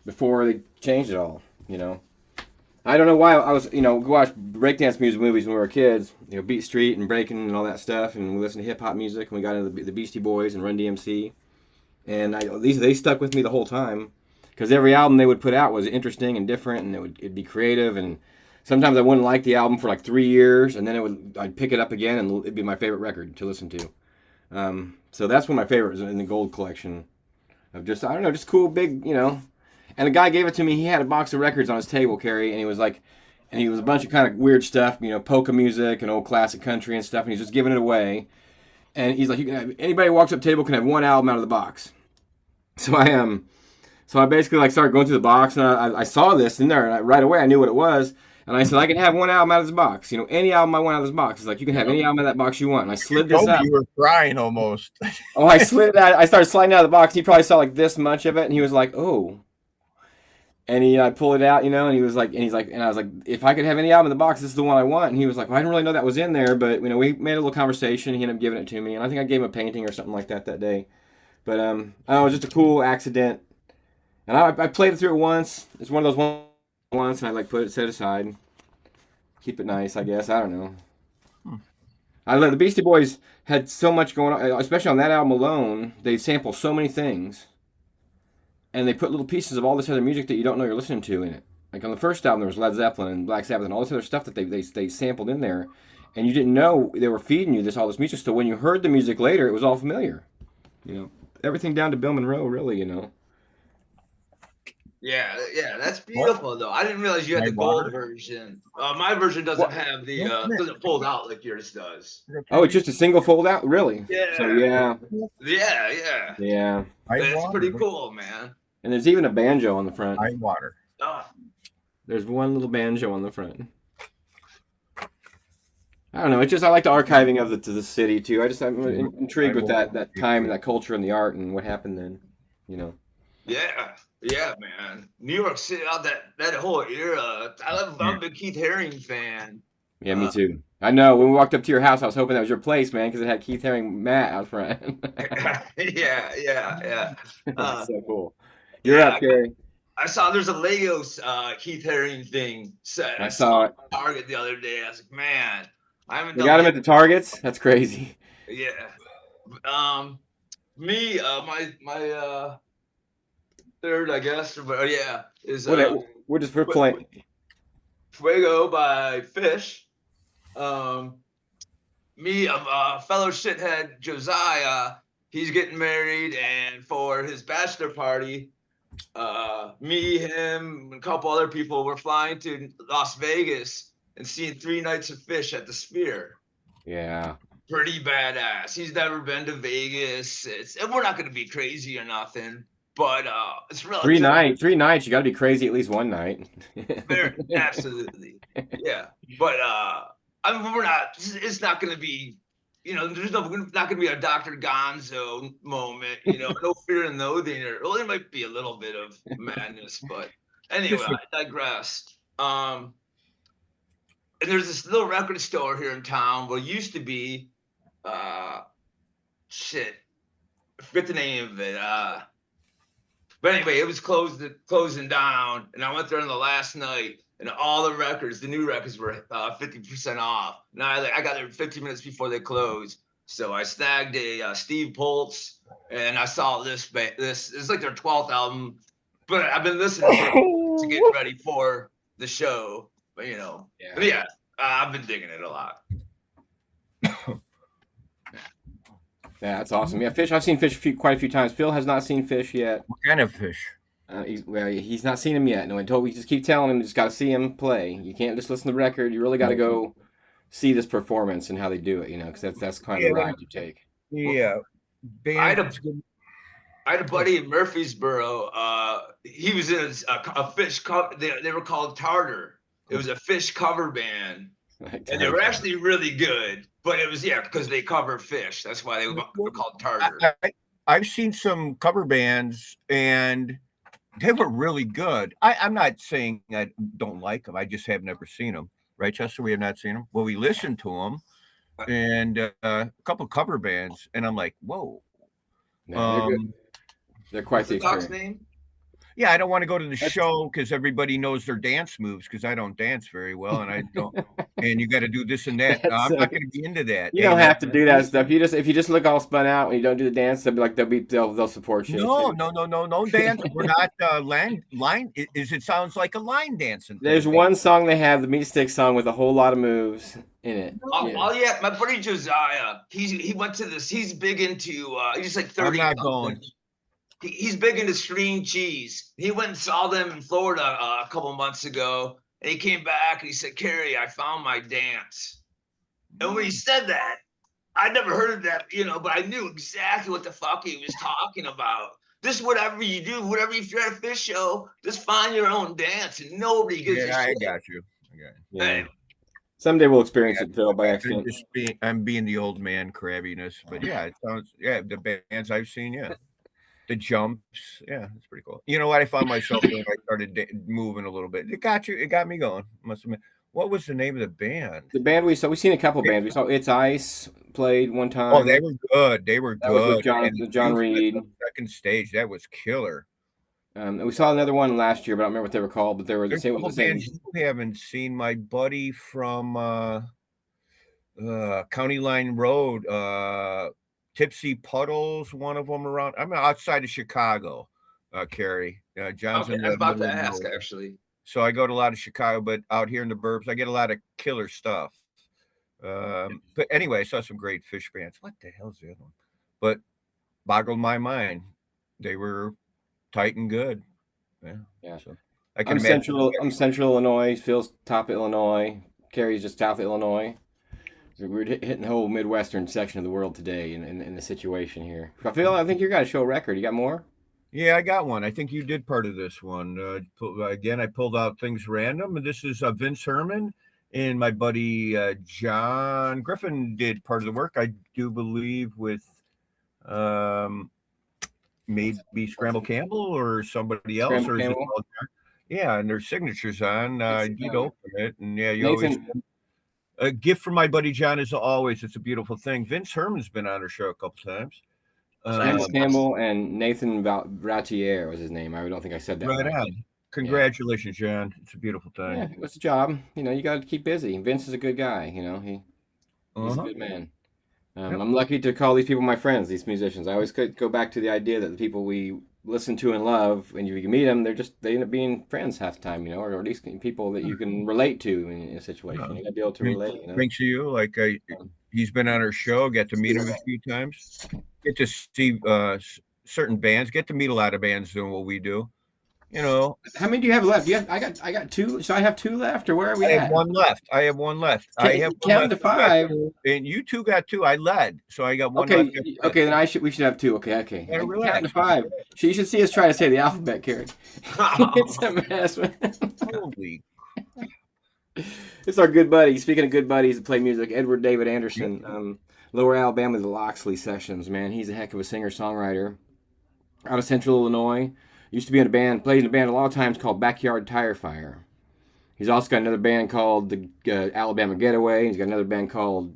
before they changed it all. I don't know why I was, watch breakdance music movies when we were kids, Beat Street and breaking and all that stuff, and we listened to hip hop music, and we got into the Beastie Boys and Run DMC, and they stuck with me the whole time, because every album they would put out was interesting and different, and it'd be creative, and sometimes I wouldn't like the album for like 3 years, and then I'd pick it up again, and it'd be my favorite record to listen to. So that's one of my favorites in the gold collection of just, I don't know, just cool, big, And the guy gave it to me. He had a box of records on his table, Carrie, and he was a bunch of kind of weird stuff, polka music and old classic country and stuff, and he's just giving it away. And he's like, anybody who walks up to the table can have one album out of the box. So I basically started going through the box, and I saw this in there, and right away I knew what it was. And I said, I can have one album out of this box. Any album I want out of this box. He's like, you can have any album out of that box you want. And I slid this out. You were crying almost. Oh, I slid it out. I started sliding out of the box. He probably saw like this much of it, and he was like, oh. And I pulled it out, and he was like, and I was like, if I could have any album in the box, this is the one I want. And he was like, well, I didn't really know that was in there, but we made a little conversation. He ended up giving it to me, and I think I gave him a painting or something like that day. But I don't know, it was just a cool accident. And I played it through it once. It's one of those once, and I put it set aside, keep it nice, I guess. I don't know. The Beastie Boys had so much going on, especially on that album alone. They sample so many things. And they put little pieces of all this other music that you don't know you're listening to in it. Like on the first album, there was Led Zeppelin and Black Sabbath and all this other stuff that they sampled in there, and you didn't know they were feeding you all this music. So when you heard the music later, it was all familiar. Everything down to Bill Monroe, really. Yeah, that's beautiful though. I didn't realize you had the gold version. My version doesn't have doesn't fold out like yours does. Oh, it's just a single fold out, really? Yeah. So yeah. That's pretty cool, man. And there's even a banjo on the front. High water. Oh. There's one little banjo on the front. I don't know. It's just I like the archiving of the city too. I'm intrigued with that time and that culture and the art and what happened then. Yeah, man. New York City, that whole era. I'm a big Keith Haring fan. Yeah, me too. I know. When we walked up to your house, I was hoping that was your place, man, because it had Keith Haring mat out front. yeah. That's so cool. You're up, Carrie. I saw there's a Legos Keith Haring thing set. I saw it. Target the other day. I was like, man, I haven't. You got him at the Targets? That's crazy. Yeah. Me, my third, I guess, but yeah, is we're playing Fuego by Fish. Me, fellow shithead Josiah, he's getting married, and for his bachelor party, me, him, and a couple other people were flying to Las Vegas and seeing 3 nights of Fish at the Sphere. Yeah. Pretty badass. He's never been to Vegas. And we're not going to be crazy or nothing. But it's really 3 nights. 3 nights. You got to be crazy at least one night. Absolutely, yeah. But we're not. It's not going to be. There's not going to be a Dr. Gonzo moment. No fear and loathing. Well, there might be a little bit of madness, but anyway, I digress. And there's this little record store here in town. Well, it used to be. Shit, I forget the name of it. But anyway, it was closing down, and I went there on the last night, and all the records, the new records, were 50% off. Now I got there 15 minutes before they closed, so I snagged a Steve Poltz, and I saw this. This is like their 12th album, but I've been listening to get ready for the show. But I've been digging it a lot. Yeah, that's awesome. Yeah, Fish. I've seen Fish quite a few times. Phil has not seen Fish yet. What kind of fish? He's not seen him yet. No, we just keep telling him, you just got to see him play. You can't just listen to the record. You really got to go see this performance and how they do it. Because that's kind of the ride you take. Yeah. I had a buddy in Murfreesboro. He was in a Fish cover. They were called Tartar. It was a Fish cover band. And they were actually really good, but it was because they cover Fish. That's why they were called Tartar. I've seen some cover bands, and they were really good. I'm not saying I don't like them. I just have never seen them. Right, Chester? We have not seen them. Well, we listened to them, and a couple cover bands, and I'm like, whoa. No, they're quite the dog's experience. name? Yeah, I don't want to go to the show because everybody knows their dance moves because I don't dance very well and I don't. And you got to do this and that. That's I'm not going to be into that. you Hey, don't man. have to do that stuff. If you just look all spun out when you don't do the dance, they'll be like they'll support you No, too. no dance. We're not line. It sounds like a line dancing There's thing. one song they have, the Meat Stick song, with a whole lot of moves in it. Oh, Yeah. oh yeah, my buddy Josiah. He went to this. He's big into. He's like 30. I'm not something. going. He's big into string cheese. He went and saw them in Florida a couple months ago, and he came back and he said, "Carrie, I found my dance." And when he said that, I never heard of that, but I knew exactly what the fuck he was talking about. Just whatever you do, whatever if you're at a fish show, just find your own dance, and nobody gives a Yeah, I shit. got you. Okay. Yeah. Hey, Someday we'll experience it, Phil, by accident. I'm being the old man crabbiness, but yeah, it sounds. Yeah, the bands I've seen, yeah, the jumps, yeah, it's pretty cool. You know what? I found myself doing. I started moving a little bit. It got you. It got me going. Must admit. What was the name of the band? The band we've seen a couple bands. We saw It's Ice played one time. Oh, they were good. They were That was good. with John Reed. Second stage, that was killer. And we saw another one last year, but I don't remember what they were called. But they were the There's same. a couple bands you haven't seen. My buddy from County Line Road, Tipsy Puddles, one of them around. I'm outside of Chicago, Carrie. John's in I was the about middle to of ask nowhere. actually. So I go to a lot of Chicago, but out here in the burbs, I get a lot of killer stuff. But anyway, I saw some great fish bands. What the hell's the other one? But boggled my mind. They were tight and good. Yeah. So I am Central Illinois. Phil's top of Illinois. Carrie's just south of Illinois. So we're hitting the whole Midwestern section of the world today in the situation here. Phil, I think you got a show record. You got more? Yeah, I got one. I think you did part of this one. Again, I pulled out things random, and this is Vince Herman and my buddy John Griffin did part of the work. I do believe with maybe Scramble Campbell or somebody else, Scramble or is it Campbell? all yeah, and their signatures on. I did open it, and yeah, you Nathan, always. A gift from my buddy John is always. It's a beautiful thing. Vince Herman's been on our show a couple times. Scramble Campbell and Nathan Ratier was his name. I don't think I said that Right right. on. Congratulations, John. It's a beautiful thing. Yeah, it's a job. You got to keep busy. Vince is a good guy. He's a good man. I'm lucky to call these people my friends, these musicians. I always go back to the idea that the people we listen to and love, when you meet them, they end up being friends half the time, or at least people that you can relate to in a situation. You got to be able to relate. Thanks to you. Like he's been on our show. Got to meet him a few times. Get to see certain bands. Get to meet a lot of bands doing what we do. How many do you have left? I got two. So I have two left, or where are we at? I have one left. I have one Count to 5. And you two got 2. I led, so I got one okay, left. Okay, then we should have 2. Okay. Count to 5. You should see us try to say the alphabet, Carrie. It's a mess, man. Holy. It's our good buddy. Speaking of good buddies that play music, Edward David Anderson, Lower Alabama, the Loxley Sessions. Man, he's a heck of a singer-songwriter. Out of Central Illinois. Used to be in a band, played in a band a lot of times called Backyard Tire Fire. He's also got another band called the Alabama Getaway. He's got another band called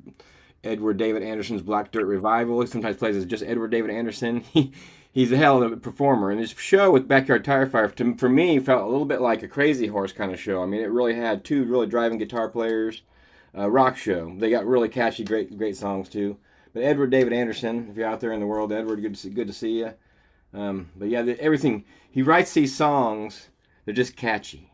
Edward David Anderson's Black Dirt Revival. He sometimes plays as just Edward David Anderson. He's a hell of a performer. And his show with Backyard Tire Fire, for me, felt a little bit like a Crazy Horse kind of show. I mean, it really had 2 really driving guitar players. Rock show. They got really catchy, great songs too. But Edward David Anderson, if you're out there in the world, Edward, good to see you. But yeah, everything he writes, these songs, they're just catchy.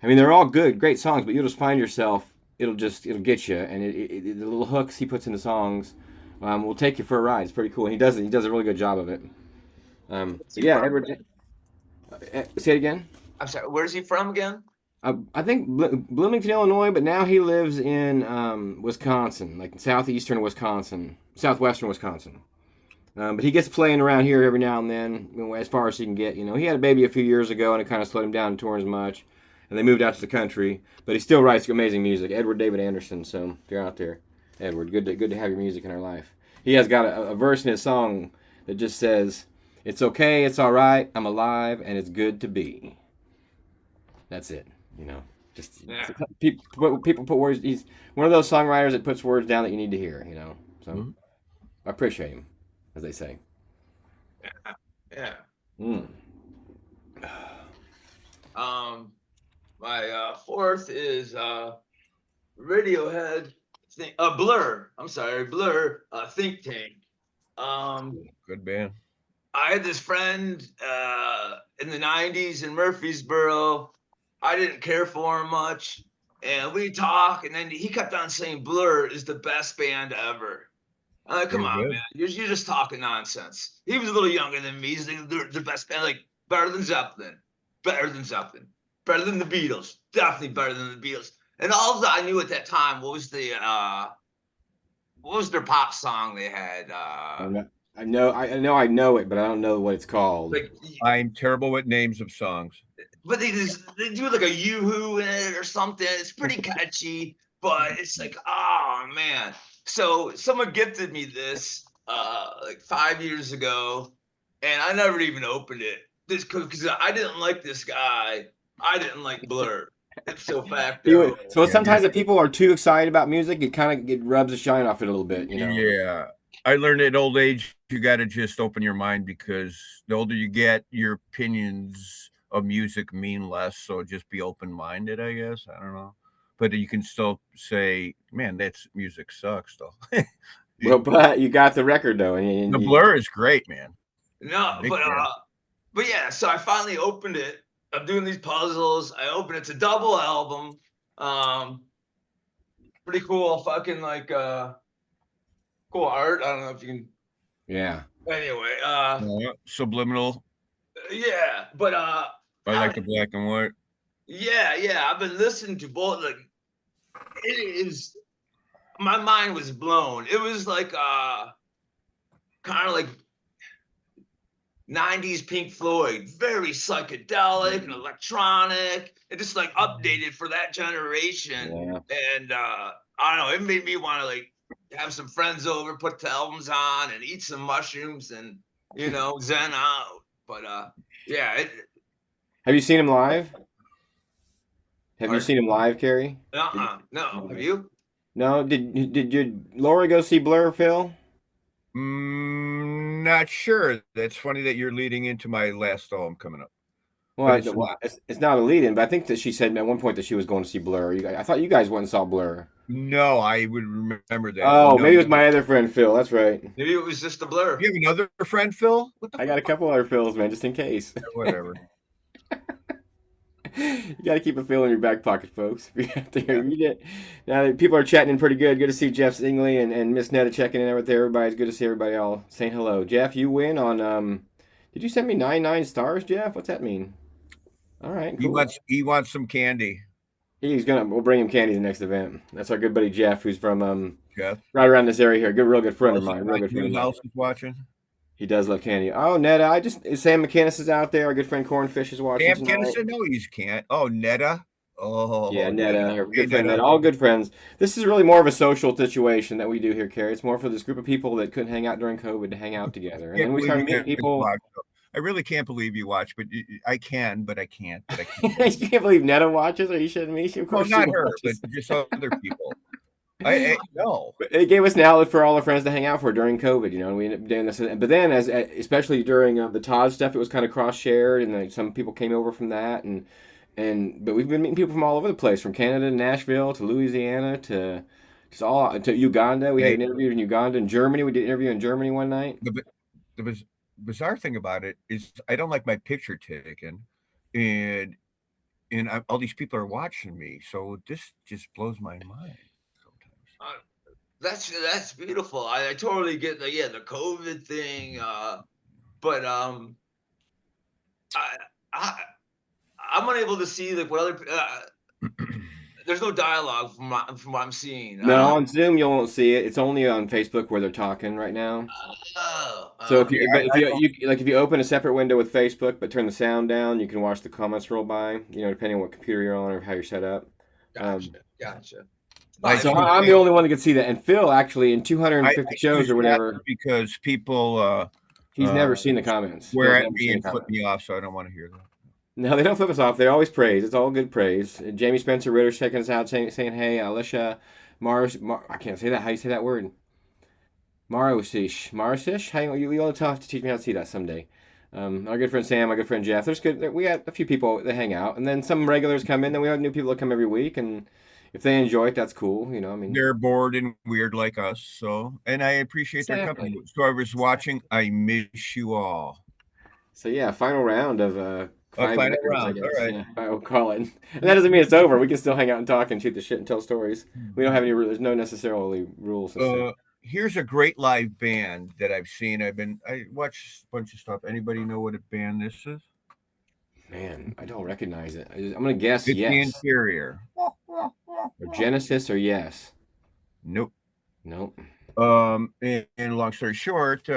I mean, they're all great songs, but you'll just find yourself, it'll get you, and the little hooks he puts in the songs will take you for a ride. It's pretty cool. And he does a really good job of it. Yeah, Edward. Say it again. I'm sorry. Where's he from again? I think Bloomington, Illinois, but now he lives in Wisconsin, like southwestern Wisconsin. But he gets playing around here every now and then, as far as he can get. He had a baby a few years ago, and it kind of slowed him down and touring as much. And they moved out to the country, but he still writes amazing music. Edward David Anderson. So if you're out there, Edward, good to have your music in our life. He has got a verse in his song that just says, "It's okay, it's all right, I'm alive, and it's good to be." That's it. People put words. He's one of those songwriters that puts words down that you need to hear. So I appreciate him, as they say. Yeah. My fourth is Radiohead. Blur. I'm sorry, Blur. Think Tank. Um, Good band. I had this friend in the '90s in Murfreesboro. I didn't care for him much, and we talk, and then he kept on saying Blur is the best band ever. I'm like, come Pretty on, good. man, you're just talking nonsense. He was a little younger than me. He's like, they're the best band, like better than Zeppelin, better than Zeppelin, better than the Beatles, definitely better than the Beatles. And all that I knew at that time what was their pop song they had? I'm not, I know it, but I don't know what it's called. Like I'm terrible with names of songs. but they do like a yoo-hoo in it or something. It's pretty catchy, but it's like, oh man. So someone gifted me this like 5 years ago, and I never even opened it. This because I didn't like this guy. I didn't like Blur. Ipso facto. So Yeah, sometimes if people are too excited about music, it rubs the shine off it a little bit, you know. Yeah. I learned at old age you got to just open your mind because the older you get, your opinions of music mean less. So just be open minded, I guess. I don't know. But you can still say, man, that's music sucks though. Well, but you got the record though, and The Blur is great, man. No, Big fan. but yeah. So I finally opened it. I'm doing these puzzles. I open it. It's a double album. Um, pretty cool. Fucking like cool art. I don't know if you can. yeah. Anyway, Yeah, subliminal. yeah, but I like the black and white. yeah. I've been listening to both. Like, it is. My mind was blown. It was like kind of like '90s Pink Floyd, very psychedelic and electronic, and just like updated for that generation. Yeah. And I don't know, it made me want to like have some friends over, put the albums on, and eat some mushrooms, and zen out. But yeah, Have you seen him live? Have you Pardon? seen him live, Carrie? No. Have you? No. Did your Laura go see Blur, Phil? Not sure. That's funny that you're leading into my last album coming up. Well, But it's not. it's not a lead-in, but I think that she said at one point that she was going to see Blur. I thought you guys went and saw Blur. No, I would remember that. Oh, No, maybe it was my other friend Phil. That's right. Maybe it was just a blur. You have another friend, Phil? What the I got a couple other Phils, man, just in case. whatever. You got to keep a Phil in your back pocket, folks. If you're out there, you get. Now people are chatting in pretty good. Good to see Jeff Singley and Miss Netta checking in with everybody. It's good to see everybody all saying hello. Jeff, you win on. Did you send me 99 stars, Jeff? What's that mean? All right, cool. He wants some candy, We'll bring him candy to the next event. That's our good buddy Jeff, who's from Jeff. right around this area here. Real good friend of mine. Real good friend of mine. House is watching. He does love candy. Oh, Netta, Sam McKinnis is out there. Our good friend Cornfish is watching Sam tonight. Kennison? No, he can't. Oh, Netta. Oh, Yeah, Netta, our good friend Netta. Netta. All good friends. This is really more of a social situation that we do here, Carrie. It's more for this group of people that couldn't hang out during COVID to hang out together. And then we started meeting people. I really can't believe you watch, but I can, but I can't. You can't believe Netta watches? Are you shitting me? Of course, not she her, watches. but just other people. I no. It gave us an outlet for all our friends to hang out for during COVID, and we ended up doing this. But then, especially during the Todd stuff, it was kind of cross-shared, and then some people came over from that, but we've been meeting people from all over the place, from Canada to Nashville to Louisiana to Uganda. We had an interview in Uganda and Germany. We did an interview in Germany one night. The bizarre thing about it is I don't like my picture taken, and all these people are watching me, so this just blows my mind sometimes. That's beautiful. I totally get the COVID thing, but I'm unable to see like what other. There's no dialogue from what I'm seeing. No, on Zoom you won't see it. It's only on Facebook where they're talking right now. So if you open a separate window with Facebook but turn the sound down, you can watch the comments roll by. Depending on what computer you're on or how you're set up. Gotcha. So I'm the only one that can see that, and Phil actually in 250 shows or whatever, because people he's never seen the comments. Swear at me and flip me off, so I don't want to hear that. No, they don't flip us off. They always praise. It's all good praise. Jamie Spencer Ritter checking us out, saying hey, Alicia I can't say that. How you say that word? Marosish. How you will have to teach me how to see that someday. Our good friend Sam, my good friend Jeff. We got a few people that hang out, and then some regulars come in. Then we have new people that come every week, and if they enjoy it, that's cool. You know, I mean, They're bored and weird like us, so and I appreciate their company. exactly. So I was watching. I miss you all. So yeah, final round of A five final records, I round. All guess. right. Yeah, I'll call it. And that doesn't mean it's over. We can still hang out and talk and shoot the shit and tell stories. We don't have any. There's no necessarily rules and stuff. Here's a great live band that I've seen. I watched a bunch of stuff. Anybody know what a band this is? Man, I don't recognize it. I'm gonna guess It's the yes. Interior. Or Genesis or yes. Nope. Nope. And long story short,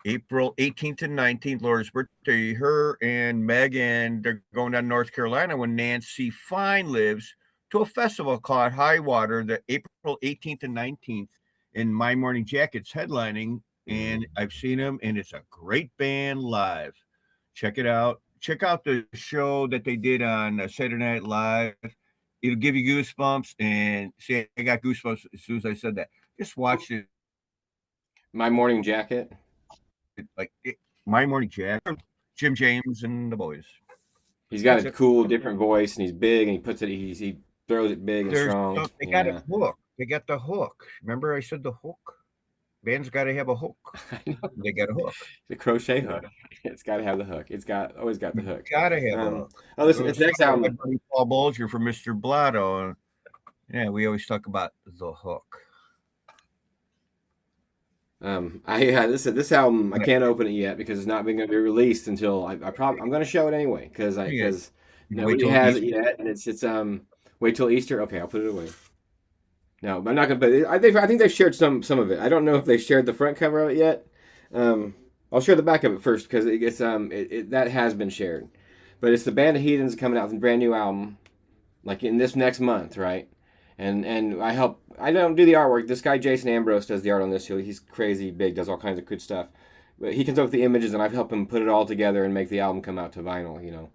April 18th and 19th, Laura's birthday, her and Megan, they're going down to North Carolina when Nancy Fine lives to a festival called High Water, the April 18th and 19th, in My Morning Jacket's headlining. And I've seen them, and it's a great band live. Check it out. Check out the show that they did on Saturday Night Live. It'll give you goosebumps. And see, I got goosebumps as soon as I said that. Just watch it. My Morning Jacket. My Morning Jacket, Jim James and the boys. He's got a cool, different voice, and he's big, and he puts it. He throws it big and strong. They got a hook. They got the hook. Remember, I said the hook. Band's got to have a hook. They got a hook. The crochet hook. It's got to have the hook. It's always got the hook. Got to have a hook. Oh, listen, it's next album. Paul Bolger from Mr. Blotto. Yeah, we always talk about the hook. This album I can't open it yet because it's not been going to be released until I'm going to show it anyway because nobody has it yet, and it's wait till Easter. Okay, I'll put it away. No, but I'm not gonna put it. I think they've shared some of it. I don't know if they shared the front cover of it yet. I'll share the back of it first because that has been shared. But it's the Band of Heathens coming out with a brand new album, like in this next month, right? And I don't do the artwork. This guy Jason Ambrose does the art on this. He's crazy big, does all kinds of good stuff. But he comes up with the images, and I've helped him put it all together and make the album come out to vinyl. You know.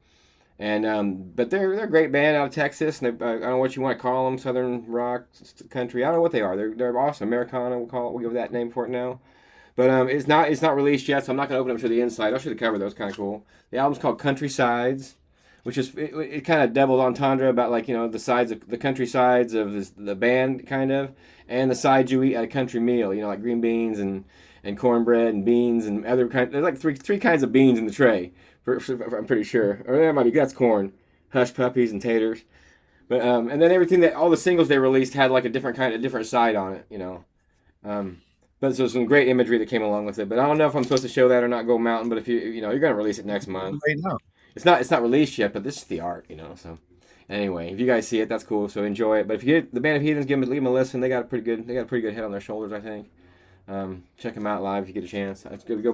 And but they're a great band out of Texas. And I don't know what you want to call them, Southern rock, country. I don't know what they are. They're awesome. Americana, we'll give that name for it now. But it's not released yet, so I'm not gonna open up to the inside. I'll show you the cover. That was kind of cool. The album's called Countrysides, which is it kind of double entendre about the sides of the countrysides of the band kind of, and the sides you eat at a country meal. Like green beans and cornbread and beans and other kind. There's like three kinds of beans in the tray. I'm pretty sure, or that might be that's corn, hush puppies and taters, but and then all the singles they released had like a different side on it, but so some great imagery that came along with it. But I don't know if I'm supposed to show that or not. Go Mountain, but if you're gonna release it next month. Right now. It's not released yet, but this is the art, So anyway, if you guys see it, that's cool. So enjoy it. But if you get the Band of Heathens, leave them a listen. They got a pretty good head on their shoulders, I think. Check them out live if you get a chance. It's good to go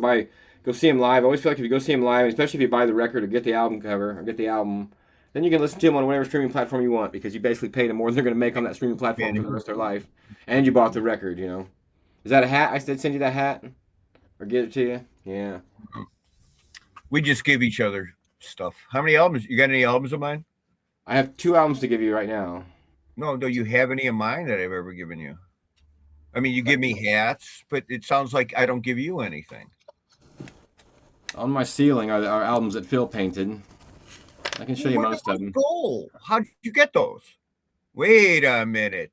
see them live. I always feel like if you go see them live, especially if you buy the record or get the album cover or get the album, then you can listen to them on whatever streaming platform you want because you basically paid them more than they're going to make on that streaming platform for the rest of their life, and you bought the record. Is that a hat? I did send you that hat or get it to you. Yeah. We just give each other stuff. How many albums? You got any albums of mine? I have 2 albums to give you right now. No, do you have any of mine that I've ever given you? I mean, you give me hats, but it sounds like I don't give you anything. On my ceiling are albums that Phil painted. I can show you most of them. Cool. How did you get those? Wait a minute.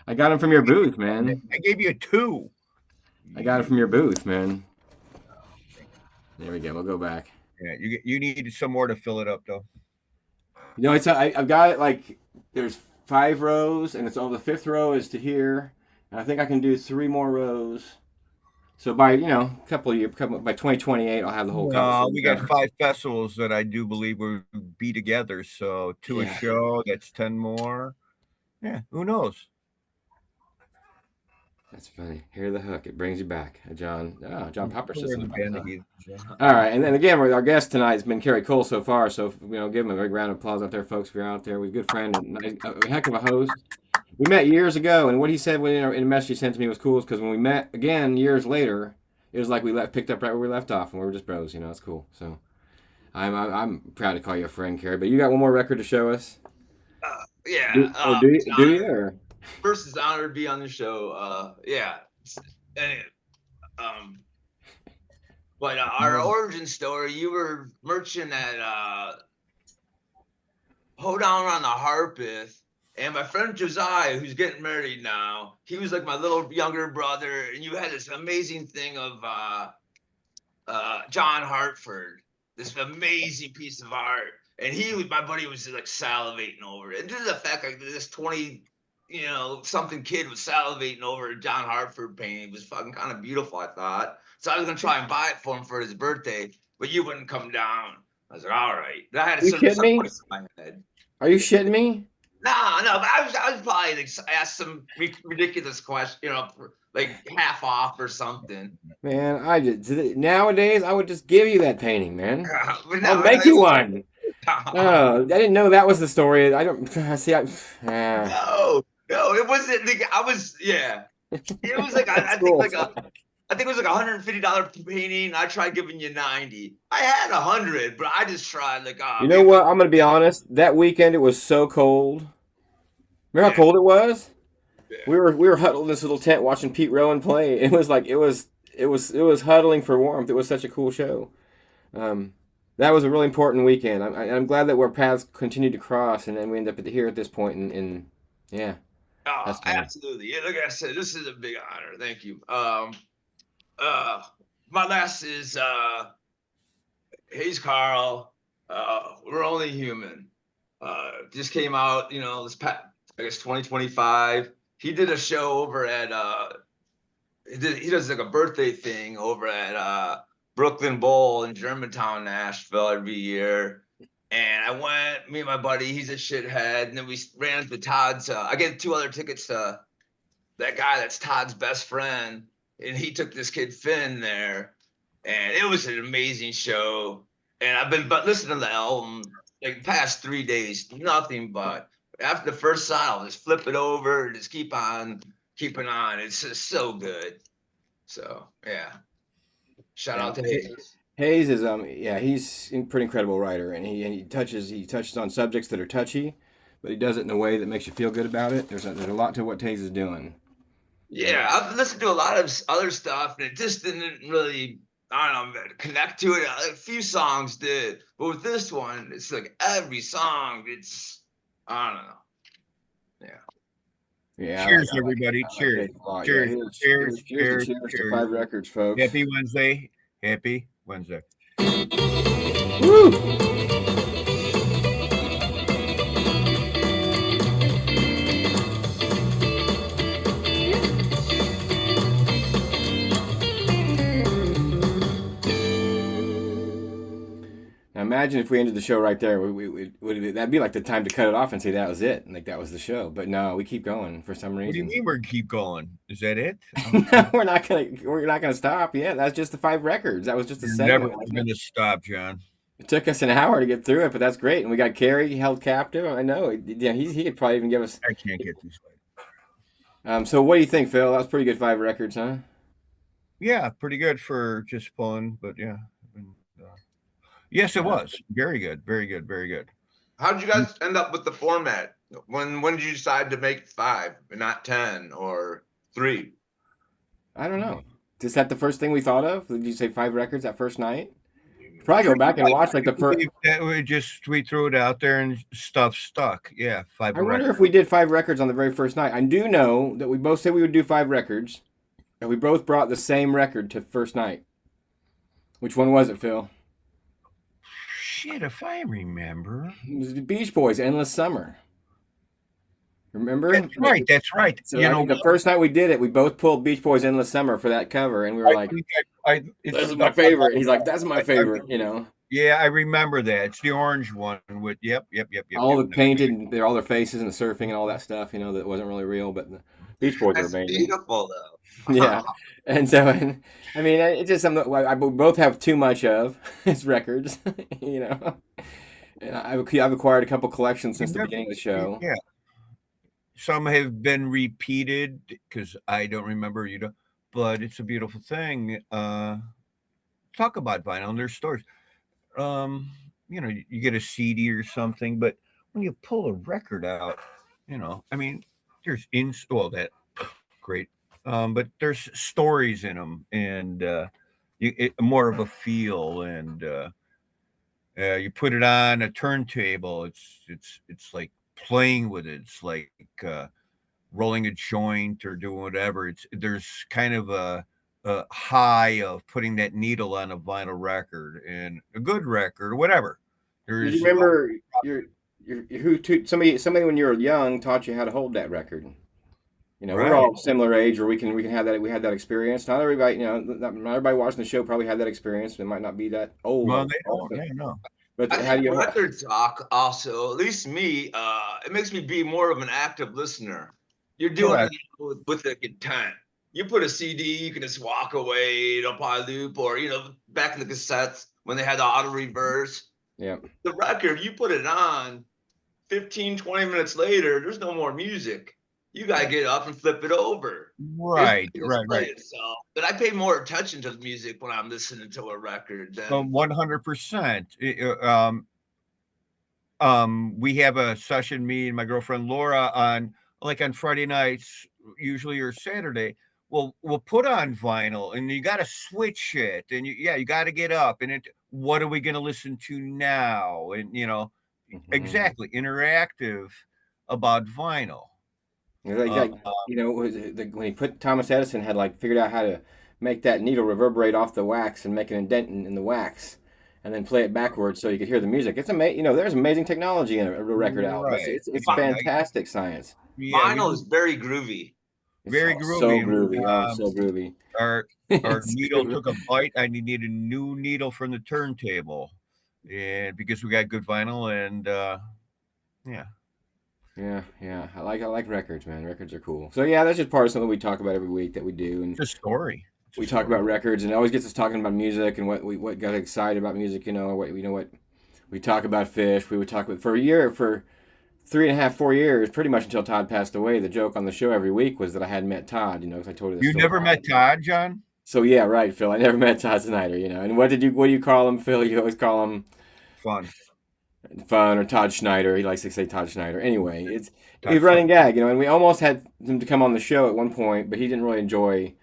I got them from your booth, man. I gave you 2. I got it from your booth, man. There we go. We'll go back. Yeah, you need some more to fill it up, though. I've got it like there's 5 rows, and it's the 5th row is to here, and I think I can do 3 more rows. So by by 2028, I'll have the whole. We got 5 festivals that I do believe will be together. So a show, that's 10 more. Yeah, who knows? That's funny. Hear the hook. It brings you back. John Popper says something about that. All right. And then again, our guest tonight has been Kerry Cole so far. So, give him a big round of applause out there, folks, if you're out there. We're a good friend, a heck of a host. We met years ago, and what he said in a message he sent to me was cool because when we met again years later, it was like we picked up right where we left off, and we were just bros. It's cool. So I'm proud to call you a friend, Kerry. But you got one more record to show us? Yeah. Do you? Or? First, it's an honor to be on the show. Yeah. But our origin story, you were merchant at Hoedown on the Harpeth. And my friend Josiah, who's getting married now, he was like my little younger brother. And you had this amazing thing of John Hartford, this amazing piece of art. And my buddy was like salivating over it. And due to the fact like this 20, something kid was salivating over a John Hartford painting. It was fucking kind of beautiful, I thought. So I was gonna try and buy it for him for his birthday, but you wouldn't come down. I was like, all right. I had a certain voice in my head. Are you shitting me? No, but I was probably like asked some ridiculous question, like half off or something. Man, nowadays I would just give you that painting, man. But I'll make you one. Oh, I didn't know that was the story. I don't see. No, it wasn't. Yeah. It was like I think it was like $150 painting. I tried giving you 90. I had 100, but I just tried like. You know what? I'm gonna be honest. That weekend it was so cold. Remember how cold it was? Yeah. We were huddled in this little tent watching Pete Rowan play. It was like it was huddling for warmth. It was such a cool show. That was a really important weekend. I'm glad that our paths continued to cross, and then we end up here at this point. And yeah. Oh, absolutely. Yeah, like I said, this is a big honor. Thank you. My last is Hayes Carl. We're Only Human. Just came out, this past, I guess 2025. He did a show over at he does like a birthday thing over at Brooklyn Bowl in Germantown, Nashville every year. And I went, me and my buddy, he's a shithead. And then we ran into Todd's, I get 2 other tickets to that guy that's Todd's best friend. And he took this kid Finn there. And it was an amazing show. And I've been listening to the album like the past 3 days, nothing but. After the first song, I'll just flip it over and just keep on keeping on. It's just so good. So, yeah. Shout out to Hayes. Hayes is he's a pretty incredible writer, and he touches on subjects that are touchy, but he does it in a way that makes you feel good about it. There's a lot to what Hayes is doing. Yeah, I've listened to a lot of other stuff, and it just didn't really, I don't know, connect to it. A few songs did, but with this one, it's like every song, I don't know. Yeah. Yeah. Cheers, everybody. Cheers. Cheers to 5 records, folks. Happy Wednesday. Happy Wednesday. Woo! Now imagine if we ended the show right there. That'd be like the time to cut it off and say that was it, like that was the show. But no, we keep going for some reason. What do you mean we're keep going? Is that it? No, we're not gonna stop. Yeah, that's just the 5 records. That was just a segment. Never gonna stop, John. It took us an hour to get through it, but that's great. And we got Carrie held captive. I know. Yeah, he could probably even give us. I can't get these right. So what do you think, Phil? That was pretty good 5 records, huh? Yeah, pretty good for just fun, but yeah. Yes, it was. Very good. Very good. Very good. How did you guys end up with the format? When did you decide to make 5 and not 10 or 3? I don't know. Is that the first thing we thought of? Did you say 5 records that first night? Probably go back and watch like the first. We threw it out there and stuff stuck. Yeah, 5 I records. wonder if we did 5 records on the very first night. I do know that we both said we would do 5 records, and we both brought the same record to first night. Which one was it, Phil? Shit, if I remember. It was the Beach Boys, Endless Summer. Remember? That's right. That's right. So the first night we did it, we both pulled Beach Boys Endless Summer for that cover, and we were this is my favorite. He's like, that's my favorite, Yeah, I remember that. It's the orange one with yep. All the painted, all their faces and the surfing and all that stuff, that wasn't really real, but the Beach Boys are amazing. Beautiful though. Yeah. And so, I mean, it's just something we both have too much of his records, And I've acquired a couple collections since the beginning of the show. Yeah. Some have been repeated because I don't remember, but it's a beautiful thing. Talk about vinyl and their stores. You get a CD or something, but when you pull a record out, I mean, there's that great. But there's stories in them, and more of a feel, and you put it on a turntable. It's like playing with it. It's like rolling a joint or doing whatever. There's kind of a high of putting that needle on a vinyl record, and a good record or whatever. Did you There's remember somebody when you were young taught you how to hold that record? You know, we're right. all similar age where we can have that, we had that experience. Not everybody, you know, not everybody watching the show probably had that experience. It might not be that Well, old, they don't. Yeah, no. but I how do think you? record talk also, at least me, it makes me be more of an active listener. You're doing Correct. it with the intent. You put a CD, you can just walk away, don't probably loop, or back in the cassettes when they had the auto reverse. Yeah. The record, you put it on, 15, 20 minutes later, there's no more music. You gotta get up and flip it over. It's Right, gonna right, play right. itself. But I pay more attention to the music when I'm listening to a record than 100%. We have a session, me and my girlfriend Laura, on Friday nights, usually, or Saturday. We'll put on vinyl, and you got to switch it, and you got to get up, and what are we going to listen to now? And exactly, interactive about vinyl. Like, when he put Thomas Edison had like figured out how to make that needle reverberate off the wax and make an indent in the wax, and then play it backwards so you could hear the music. It's amazing. You know, there's amazing technology in a record album. Right. It's vi- fantastic science. Yeah, we vinyl do is very groovy. It's very so groovy. groovy. Oh, Um, so groovy. our It's needle groovy. took a bite. I need a new needle from the turntable, and because we got good vinyl, and yeah, Yeah. I like records, man. Records are cool. So yeah, that's just part of something we talk about every week that we do, and it's a story. It's a we talk story. about records, and it always gets us talking about music and what got excited about music. What we talk about fish. We would talk about for a year, for 3.5, 4 years, pretty much until Todd passed away. The joke on the show every week was that I hadn't met Todd. You know, because I told you this You story. never met Todd, John? So yeah, right, Phil. I never met Todd Snyder. You know, and what do you call him, Phil? You always call him Fun. Fun or Todd Schneider. He likes to say Todd Schneider. Anyway, it's a Todd running Fun. gag, you know. And we almost had him to come on the show at one point, but he didn't really enjoy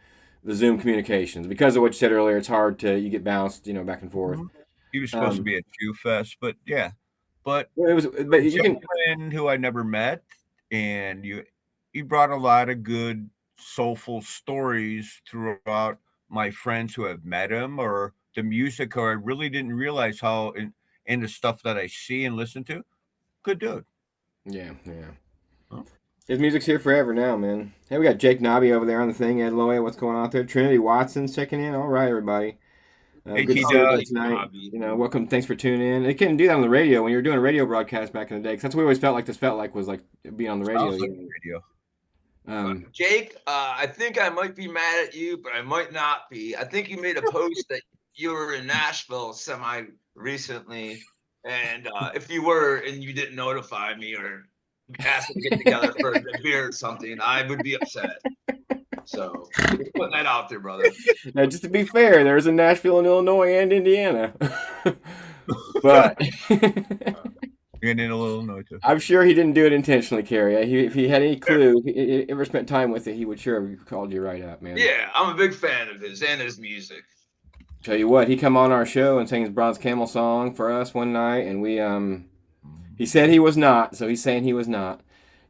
the Zoom communications because of what you said earlier. It's hard to you get bounced, you know, back and forth. Mhm. He was supposed to Um, be at Chew Fest, but yeah. But it was, a but you can. gentleman who I never met, and you brought a lot of good soulful stories throughout my friends who have met him, or the music, or I really didn't realize how in the stuff that I see and listen to. Good dude. Yeah. Huh? His music's here forever now, man. Hey, we got Jake Nobby over there on the thing. Ed Loya, what's going on out there? Trinity Watson's checking in. All right, everybody. Hey Good to T see everybody Dub. tonight. Hobby. You know, welcome. Thanks for tuning in. They couldn't do that on the radio when you were doing a radio broadcast back in the day. Because that's what we always felt like. This felt like was like being on the radio. Sounds like You radio. know? Jake, I think I might be mad at you, but I might not be. I think you made a post that you were in Nashville semi recently, and if you were and you didn't notify me or ask me to get together for a beer or something, I would be upset. So just putting that out there, brother. Now, just to be fair, there's in Nashville and Illinois and Indiana. But Getting in a little noise. I'm sure he didn't do it intentionally, Carrie. If he had any clue, if he ever spent time with it, he would sure have called you right up, man. Yeah, I'm a big fan of his and his music. Tell you what, he come on our show and sang his Bronze Camel song for us one night, and he said he was not, so he's saying he was not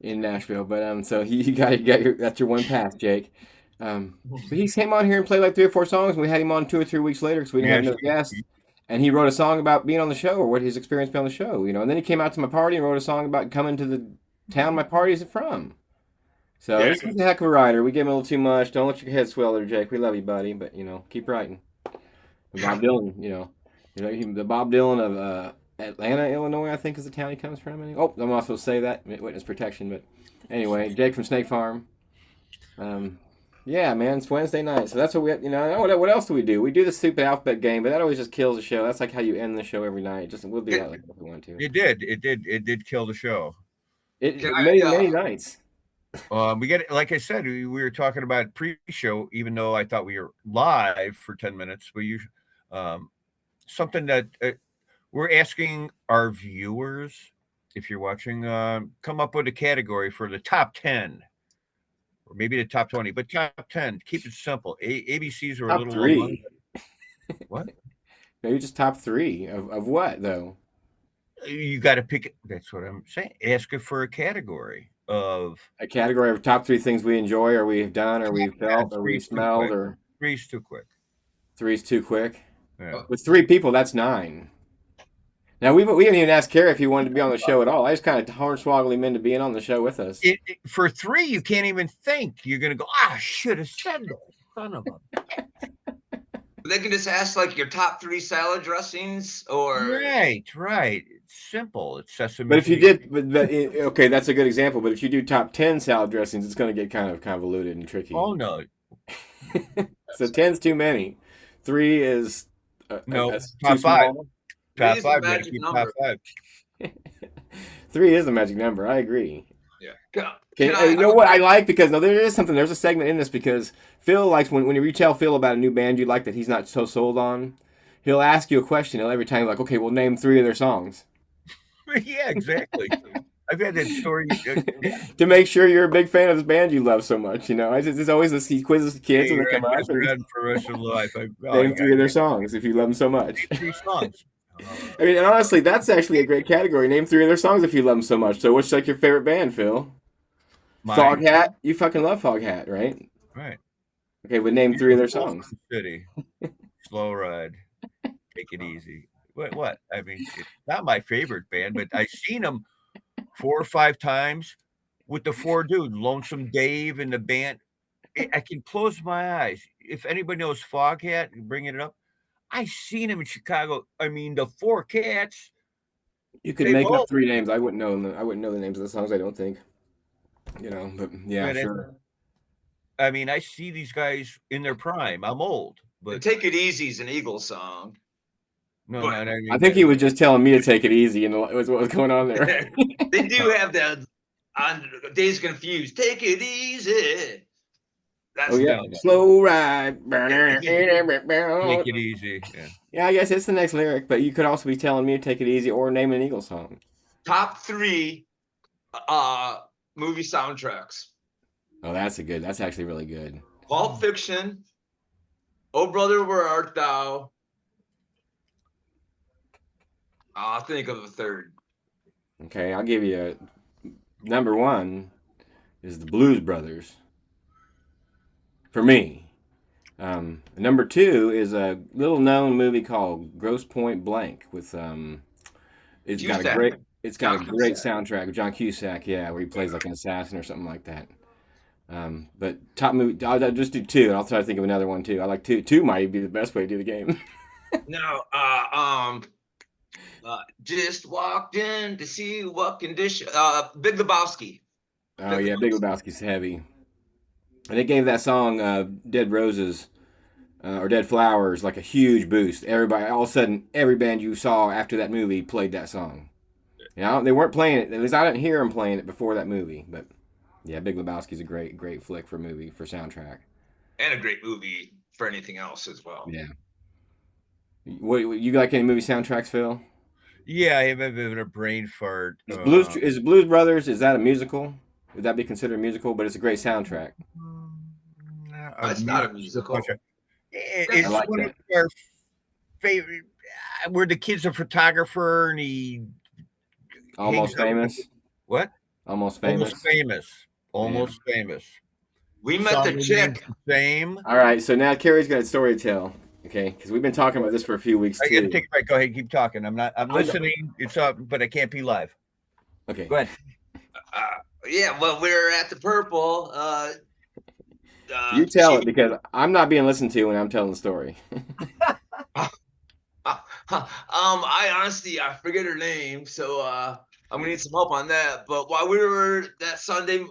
in Nashville, but so he got that's your one pass, Jake. But he came on here and played like 3 or 4 songs, and we had him on 2 or 3 weeks later because we didn't have no guests. And he wrote a song about being on the show or what his experience being on the show, you know. And then he came out to my party and wrote a song about coming to the town my party's from. So Yeah. he's a heck of a writer. We gave him a little too much. Don't let your head swell there, Jake. We love you, buddy, but keep writing. And Bob Dylan, the Bob Dylan of Atlanta, Illinois, I think is the town he comes from. Oh, I'm not supposed to say that, witness protection, but anyway, Jake from Snake Farm. Yeah, man, it's Wednesday night, so that's what we, what else do? We do the stupid alphabet game, but that always just kills the show. That's like how you end the show every night. We'll do that like if we want to. It did kill the show. Many nights. We get, like I said, we were talking about pre-show, even though I thought we were live for 10 minutes. We usually something that we're asking our viewers, if you're watching, come up with a category for the top 10. Or maybe the top 20, but top 10. Keep it simple. ABCs are top a little 3. What? Maybe just top three of what though? You got to pick it. That's what I'm saying. Ask it for a category of A category of top three things we enjoy, or we've done, or we felt, or we three's too smelled, quick. or Three's too quick. three's too quick. Yeah. With three people, that's nine. Now we didn't even ask Kerry if he wanted to be on the show at all. I just kind of hornswoggled him into being on the show with us. For three, you can't even think. You're gonna go. I should have said that. Son of a. They can just ask like your top 3 salad dressings, or Right. It's simple. It's sesame. But if you seeds. did, okay, that's a good example. But if you do top 10 salad dressings, it's going to get kind of convoluted and tricky. Oh no, So 10's too many. 3 is no. that's Top too five. small. Top is the five. Gotta magic keep number. top 5. 3 is the magic number. I agree. yeah. Okay, you know what I like, because no, there is something. There's a segment in this because Phil likes when you tell Phil about a new band you like that he's not so sold on. He'll ask you a question every time, like, okay, well, name 3 of their songs. Yeah, exactly. I've had that story. To make sure you're a big fan of this band you love so much, you know. It's always this, he quizzes the kids when they come up. For the rest of life. Name 3 of their songs if you love them so much. 3 songs. I mean, and honestly, that's actually a great category. Name 3 of their songs if you love them so much. So, what's like your favorite band, Phil? Foghat. You fucking love Foghat, right? Right. Okay, but name 3 of their songs. City. Slow Ride. Take it easy. What? I mean, it's not my favorite band, but I've seen them 4 or 5 times with the 4 dudes, Lonesome Dave and the band. I can close my eyes. If anybody knows Foghat, bringing it up, I seen them in Chicago. I mean, the 4 cats. You could make up 3 names. I wouldn't know the names of the songs. I don't think. You know, but yeah, sure. I mean, I see these guys in their prime. I'm old, but Take It Easy is an Eagles song. no. I think he was just telling me to take it easy, and was what was going on there. They do have that on Days Confused. Take it easy. That's Slow ride. Take it easy. Yeah, I guess it's the next lyric, but you could also be telling me to take it easy or name an Eagles song. Top 3 movie soundtracks. Oh, that's actually really good. Pulp Fiction, Oh Brother, Where Art Thou? I'll think of a third. Okay, I'll give you number 1 is the Blues Brothers. For me. Number 2 is a little known movie called Grosse Pointe Blank with it's got a great soundtrack with John Cusack, yeah, where he plays like an assassin or something like that. But top movie, I'll just do 2, and I'll try to think of another one too. I like 2. 2 might be the best way to do the game. No, just walked in to see what condition. Big Lebowski. Oh yeah, Big Lebowski's heavy. And it gave that song "Dead Roses" or "Dead Flowers" like a huge boost. Everybody, all of a sudden, every band you saw after that movie played that song. You know, they weren't playing it. At least I didn't hear them playing it before that movie. But yeah, Big Lebowski's a great flick for soundtrack. And a great movie for anything else as well. Yeah. What you like any movie soundtracks, Phil? Yeah, I have a bit of a brain fart. Is Blues Brothers? Is that a musical? Would that be considered a musical? But it's a great soundtrack. It's not a musical. It's like one of our favorite. Where the kid's a photographer and he Almost Famous. What? Almost Famous. Almost famous. We met the chick. Same. All right, so now Carrie's got a story to tell. Okay, because we've been talking about this for a few weeks. I got to take a break. Go ahead, keep talking. I'm listening. It's up, but I can't be live. Okay, go ahead. Yeah, well, we're at the Purple. You tell it because I'm not being listened to when I'm telling the story. I honestly I forget her name, so I'm gonna need some help on that. But while we were that Sunday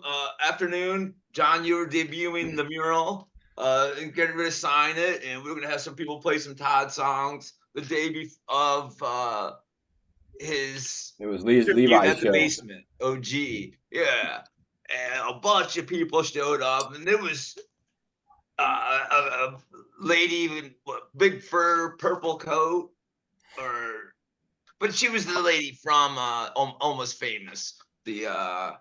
afternoon, John, you were debuting the mural, and getting ready to sign it, and we were gonna have some people play some Todd songs the day of his. It was Levi's at the show. basement. OG, yeah, and a bunch of people showed up, and it was a lady with big fur, purple coat, but she was the lady from Almost Famous. Okay,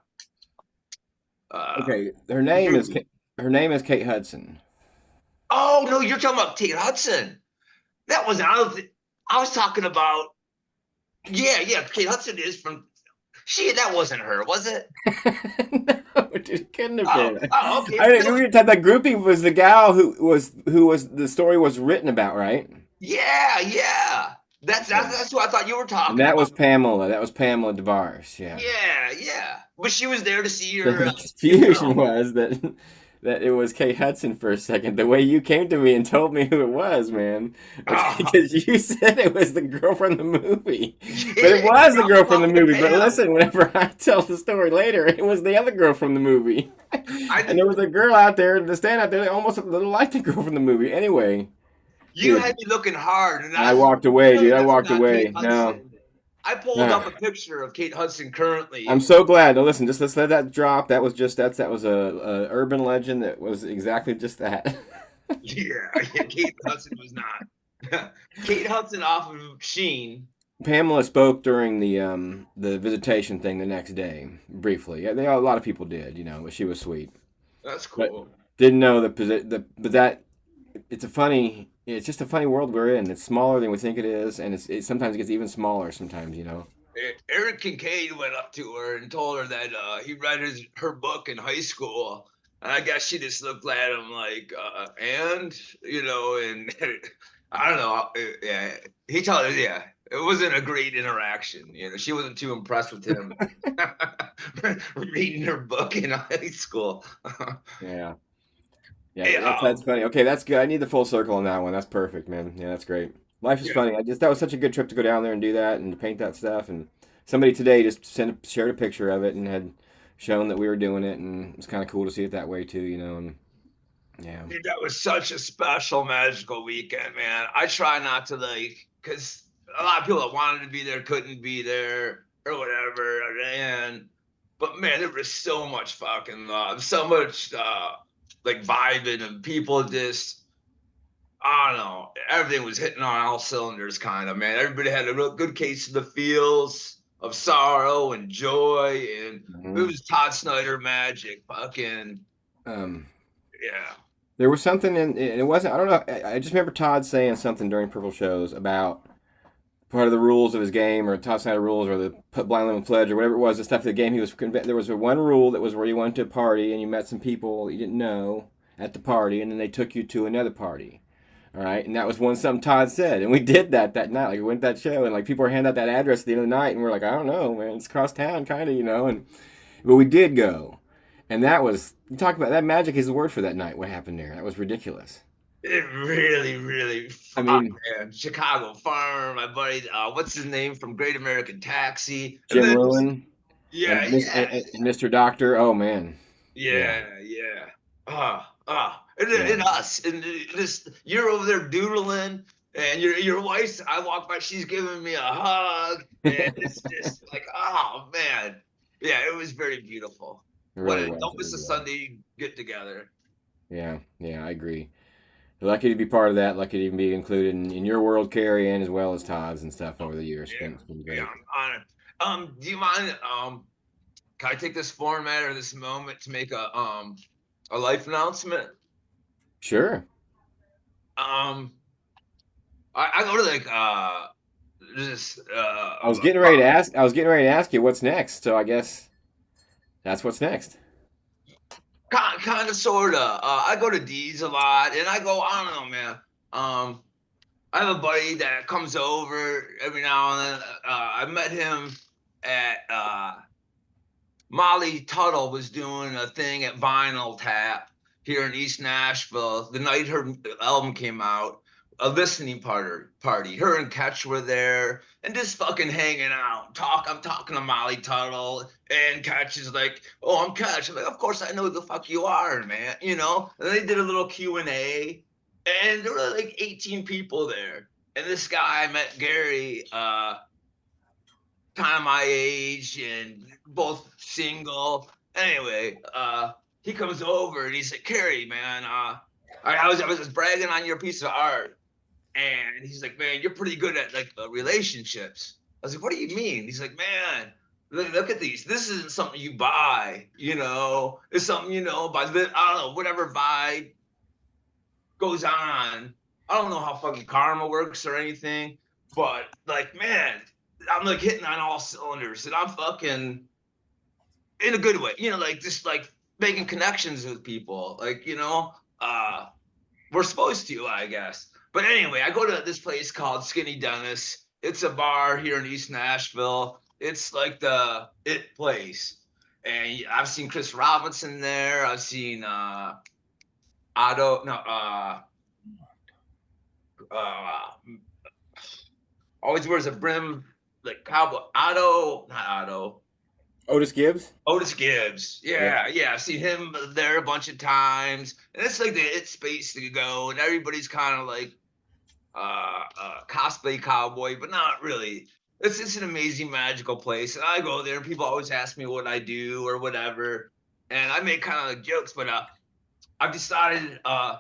her name is Kate Hudson. Oh no, you're talking about Kate Hudson. That wasn't. I don't think. I was talking about. Yeah, Kate Hudson is from. That wasn't her, was it? No, it couldn't have Oh, been. okay. I No, we were talking, that groupie was the gal who was the story was written about, right? yeah. That's who I thought you were And talking that about. was Pamela. That was Pamela DeVars. Yeah. Yeah. But she was there to see The her new confusion girl. was that it was Kate Hudson for a second. The way you came to me and told me who it was, man, Oh, because you said it was the girl from the movie, but it yeah, was the girl from the well, movie. But man. listen, whenever I tell the story later, it was the other girl from the movie, I and there was a girl out there, the stand out there, that almost a little like the girl from the movie. Anyway, You dude, had me looking hard, and I I walked away, dude. really I that's walked not Kate away. No. Hudson. I pulled Uh, up a picture of Kate Hudson currently, I'm and so glad. Now listen, just let's let that drop. That was a urban legend that was exactly just that. Kate Hudson was not. Kate Hudson off of Sheen. Pamela spoke during the visitation thing the next day briefly. Yeah, a lot of people did, but she was sweet. That's But cool. didn't know but that it's just a funny world we're in. It's smaller than we think it is, and it sometimes gets even smaller sometimes. Eric Kincaid went up to her and told her that he read her book in high school. And I guess she just looked at him like, and I don't know. Yeah, he told her, yeah, it wasn't a great interaction. She wasn't too impressed with him reading her book in high school. Yeah. Yeah, Hey, that's funny. Okay, that's good. I need the full circle on that one. That's perfect, man. Yeah, that's great. Life is yeah, funny. That was such a good trip to go down there and do that and to paint that stuff. And somebody today just shared a picture of it and had shown that we were doing it, and it's kind of cool to see it that way too. And yeah, dude, that was such a special, magical weekend, man. I try not to because a lot of people that wanted to be there couldn't be there or whatever. But man, there was so much fucking love, so much like vibing, and people just, I don't know, everything was hitting on all cylinders, kind of, man. Everybody had a real good case of the feels of sorrow and joy, and it hmm was Todd Snyder magic, fucking, um, yeah. there was something in it wasn't. I don't know. I just remember Todd saying something during Purple Shows about part of the rules of his game, or Todd Snyder rules, or the Blind Lemon Pledge, or whatever it was, the stuff of the game. He was there was one rule that was where you went to a party and you met some people you didn't know at the party, and then they took you to another party. All right, and that was one something Todd said, and we did that night. Like we went to that show, and like people were handing out that address at the end of the night, and we're like, I don't know, man, it's across town, kind of. And but we did go, and that was you talk about that magic is the word for that night. What happened there? That was ridiculous. It really, really, I fuck, mean, man. Chicago Farm, my buddy, what's his name from Great American Taxi? And Jim then, Lewin yeah, yeah, and Mr. Doctor. Oh man, yeah, yeah. yeah. And us, and this, you're over there doodling, and your wife's, I walk by, she's giving me a hug, and it's just like, oh man. Yeah, it was very beautiful. It really was. Don't It miss a really was. Sunday get together. Yeah, yeah, I agree. Lucky to be part of that. Lucky to even be included in your world, Carrie, and as well as Todd's and stuff over the years. It's been Yeah, great. I'm honored. Do you mind? Can I take this format or this moment to make a life announcement? Sure. Um, I go to like this I was getting ready to ask. I was getting ready to ask you what's next. So I guess that's what's next. kind of sorta. I go to D's a lot, and I go, I don't know, man. I have a buddy that comes over every now and then. I met him at Molly Tuttle was doing a thing at Vinyl Tap here in East Nashville the night her album came out. A listening party. Her and Ketch were there and just fucking hanging out. I'm talking to Molly Tuttle, and Ketch is like, "Oh, I'm Ketch." I'm like, "Of course I know who the fuck you are, man." And they did a little Q&A, and there were like 18 people there. And this guy I met, Gary, kind of my age and both single. Anyway, he comes over and he's like, "Carrie, man, I was just bragging on your piece of art." And he's like, "Man, you're pretty good at like relationships." I was like, "What do you mean?" He's like, "Man, look at these. This isn't something you buy, It's something, by the, I don't know, whatever vibe goes on I don't know how fucking karma works or anything, but like, man, I'm like hitting on all cylinders, and I'm fucking in a good way, like just like making connections with people, like we're supposed to, I guess. But anyway, I go to this place called Skinny Dennis. It's a bar here in East Nashville. It's like the it place. And I've seen Chris Robinson there. I've seen Otto, no, uh, always wears a brim, like cowboy. Otto, not Otto. Otis Gibbs. Otis Gibbs. Yeah. I've seen him there a bunch of times. And it's like the it space to go. And everybody's kind of like cosplay cowboy, but not really. It's an amazing, magical place. And I go there and people always ask me what I do or whatever. And I make kind of like jokes, but I've decided I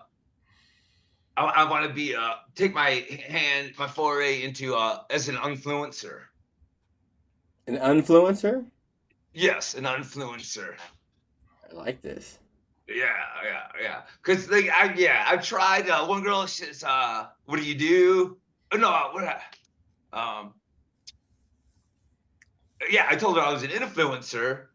want to be take my foray into as an influencer. An influencer. Yes, an influencer. I like this. Yeah. Cause like I've tried. One girl says, "What do you do?" No, what? Yeah, I told her I was an influencer,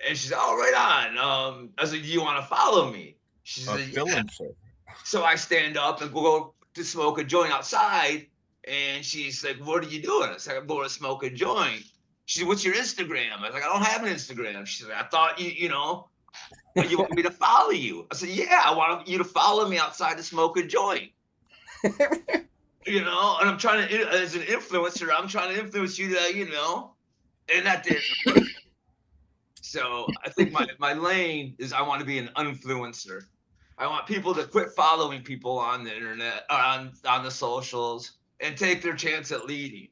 and she's, "Oh, right on." I was like, "Do you want to follow me?" She's like, Influencer. So I stand up and go to smoke a joint outside, and she's like, "What are you doing?" I said, "I'm going to smoke a joint." She said, "What's your Instagram?" I was like, "I don't have an Instagram." She's like, "I thought you want me to follow you?" I said, "Yeah, I want you to follow me outside to smoke a joint." And I'm trying to, as an influencer, I'm trying to influence you to, and that didn't work. So I think my lane is I want to be an influencer. I want people to quit following people on the internet or on the socials and take their chance at leading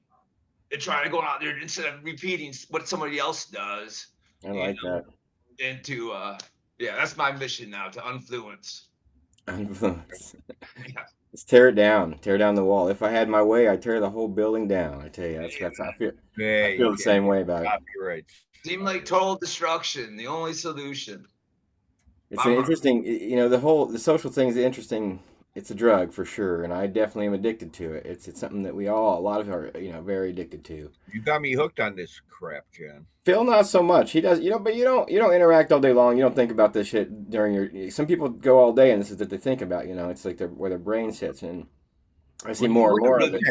and try to go out there instead of repeating what somebody else does. I like that. And to that's my mission now, to influence. Influence. Yeah. Let's tear it down. Tear down the wall. If I had my way, I'd tear the whole building down. I tell you, that's I feel. I feel the same way about it. Copyrights. Seem like total destruction, the only solution. It's an interesting, the social thing is interesting. It's a drug for sure, and I definitely am addicted to it. It's something that a lot of are, very addicted to. You got me hooked on this crap, Jon. Phil, not so much. He does, but you don't interact all day long. You don't think about this shit during your. Some people go all day, and this is that they think about. It's like where their brain sits, and I see more and more of it.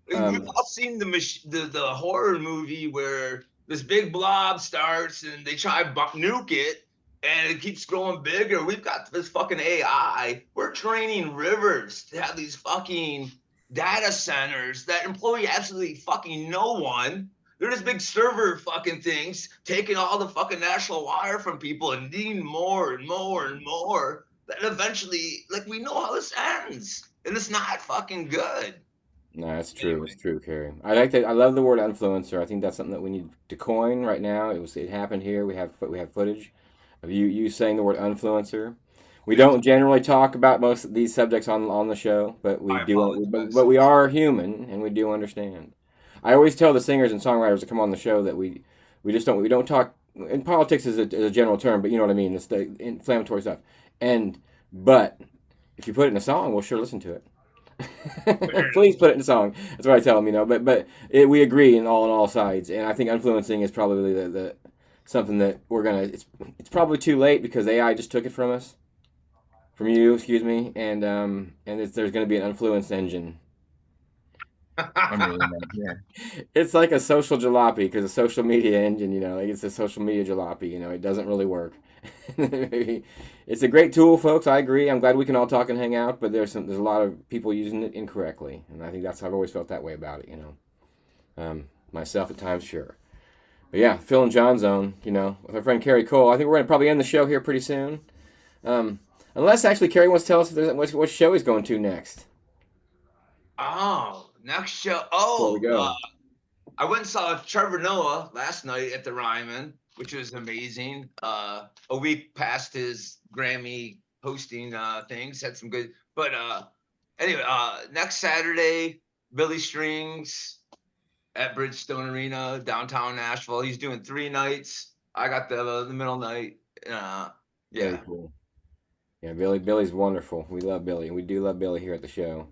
We've all seen the horror movie where this big blob starts and they try to nuke it and it keeps growing bigger. We've got this fucking AI. We're training rivers to have these fucking data centers that employ absolutely fucking no one. They're just big server fucking things taking all the fucking national wire from people and needing more and more and more. That eventually, like, we know how this ends, and it's not fucking good. No, that's true. Anyway. It's true, Carrie. I like that. I love the word influencer. I think that's something that we need to coin right now. It happened here. We have footage of you saying the word influencer. We don't generally talk about most of these subjects on the show, but we do. But we are human, and we do understand. I always tell the singers and songwriters that come on the show that we don't talk. And politics is a general term, but you know what I mean. It's the inflammatory stuff. But if you put it in a song, we'll sure listen to it. Please put it in a song. That's what I tell them, But we agree on all sides, and I think influencing is probably the something that we're gonna. It's probably too late because AI just took it from us, from you, excuse me, and there's gonna be an influence engine. It's like a social jalopy because a social media engine, it's a social media jalopy. It doesn't really work. It's a great tool, folks. I agree. I'm glad we can all talk and hang out, but there's a lot of people using it incorrectly, and I think I've always felt that way about it. Myself at times, sure. But yeah, Phil and Jon Zone, with our friend Carrie Cole. I think we're gonna probably end the show here pretty soon, unless actually Carrie wants to tell us what show he's going to next. Oh, next show. Oh, I went and saw Trevor Noah last night at the Ryman, which was amazing. A week past his Grammy hosting things, had some good. But anyway, next Saturday, Billy Strings at Bridgestone Arena, downtown Nashville. He's doing 3 nights. I got the middle night. Yeah. Very cool. Yeah, Billy's wonderful. We love Billy. We do love Billy here at the show.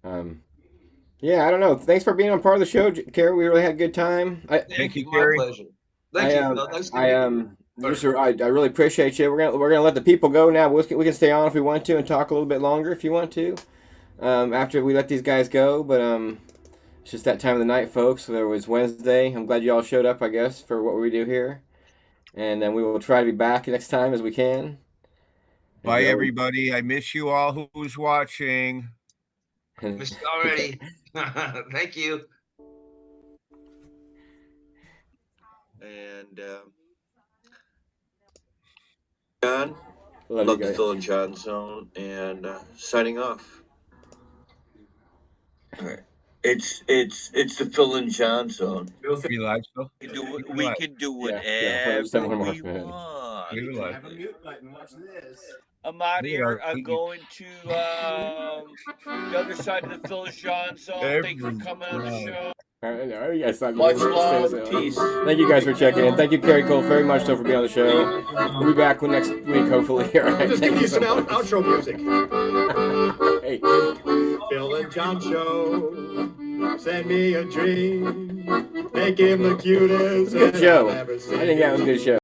Yeah, I don't know. Thanks for being on part of the show, Carrie. We really had a good time. Thank you. My Gary. pleasure. Thank you. No, nice to meet you. I really appreciate you. We're gonna let the people go now. We can stay on if we want to and talk a little bit longer if you want to. After we let these guys go, but it's just that time of the night, folks. So it was Wednesday. I'm glad you all showed up, I guess, for what we do here, and then we will try to be back next time as we can. Bye, everybody. I miss you all who's watching. Missed you already. Thank you. And John, Love love you the guys. Phil and Jon Zone, and signing off. All right. It's the Phil and Jon Zone. We live, Phil? We can do whatever we want. We live. Have a mute button. Watch this. I'm out here. I'm going to the other side of the Phil and Jon Zone. Thank you for coming on the show. Yes, Much love. Peace. Thank you guys for checking in. Thank you, Carrie Cole, very much so for being on the show. We'll be back next week, hopefully. All right, Just give you some outro music. Hey. Phil and Jon Show. Send me a dream. Make him the cutest. Good show. I've ever seen. I think that was a good show.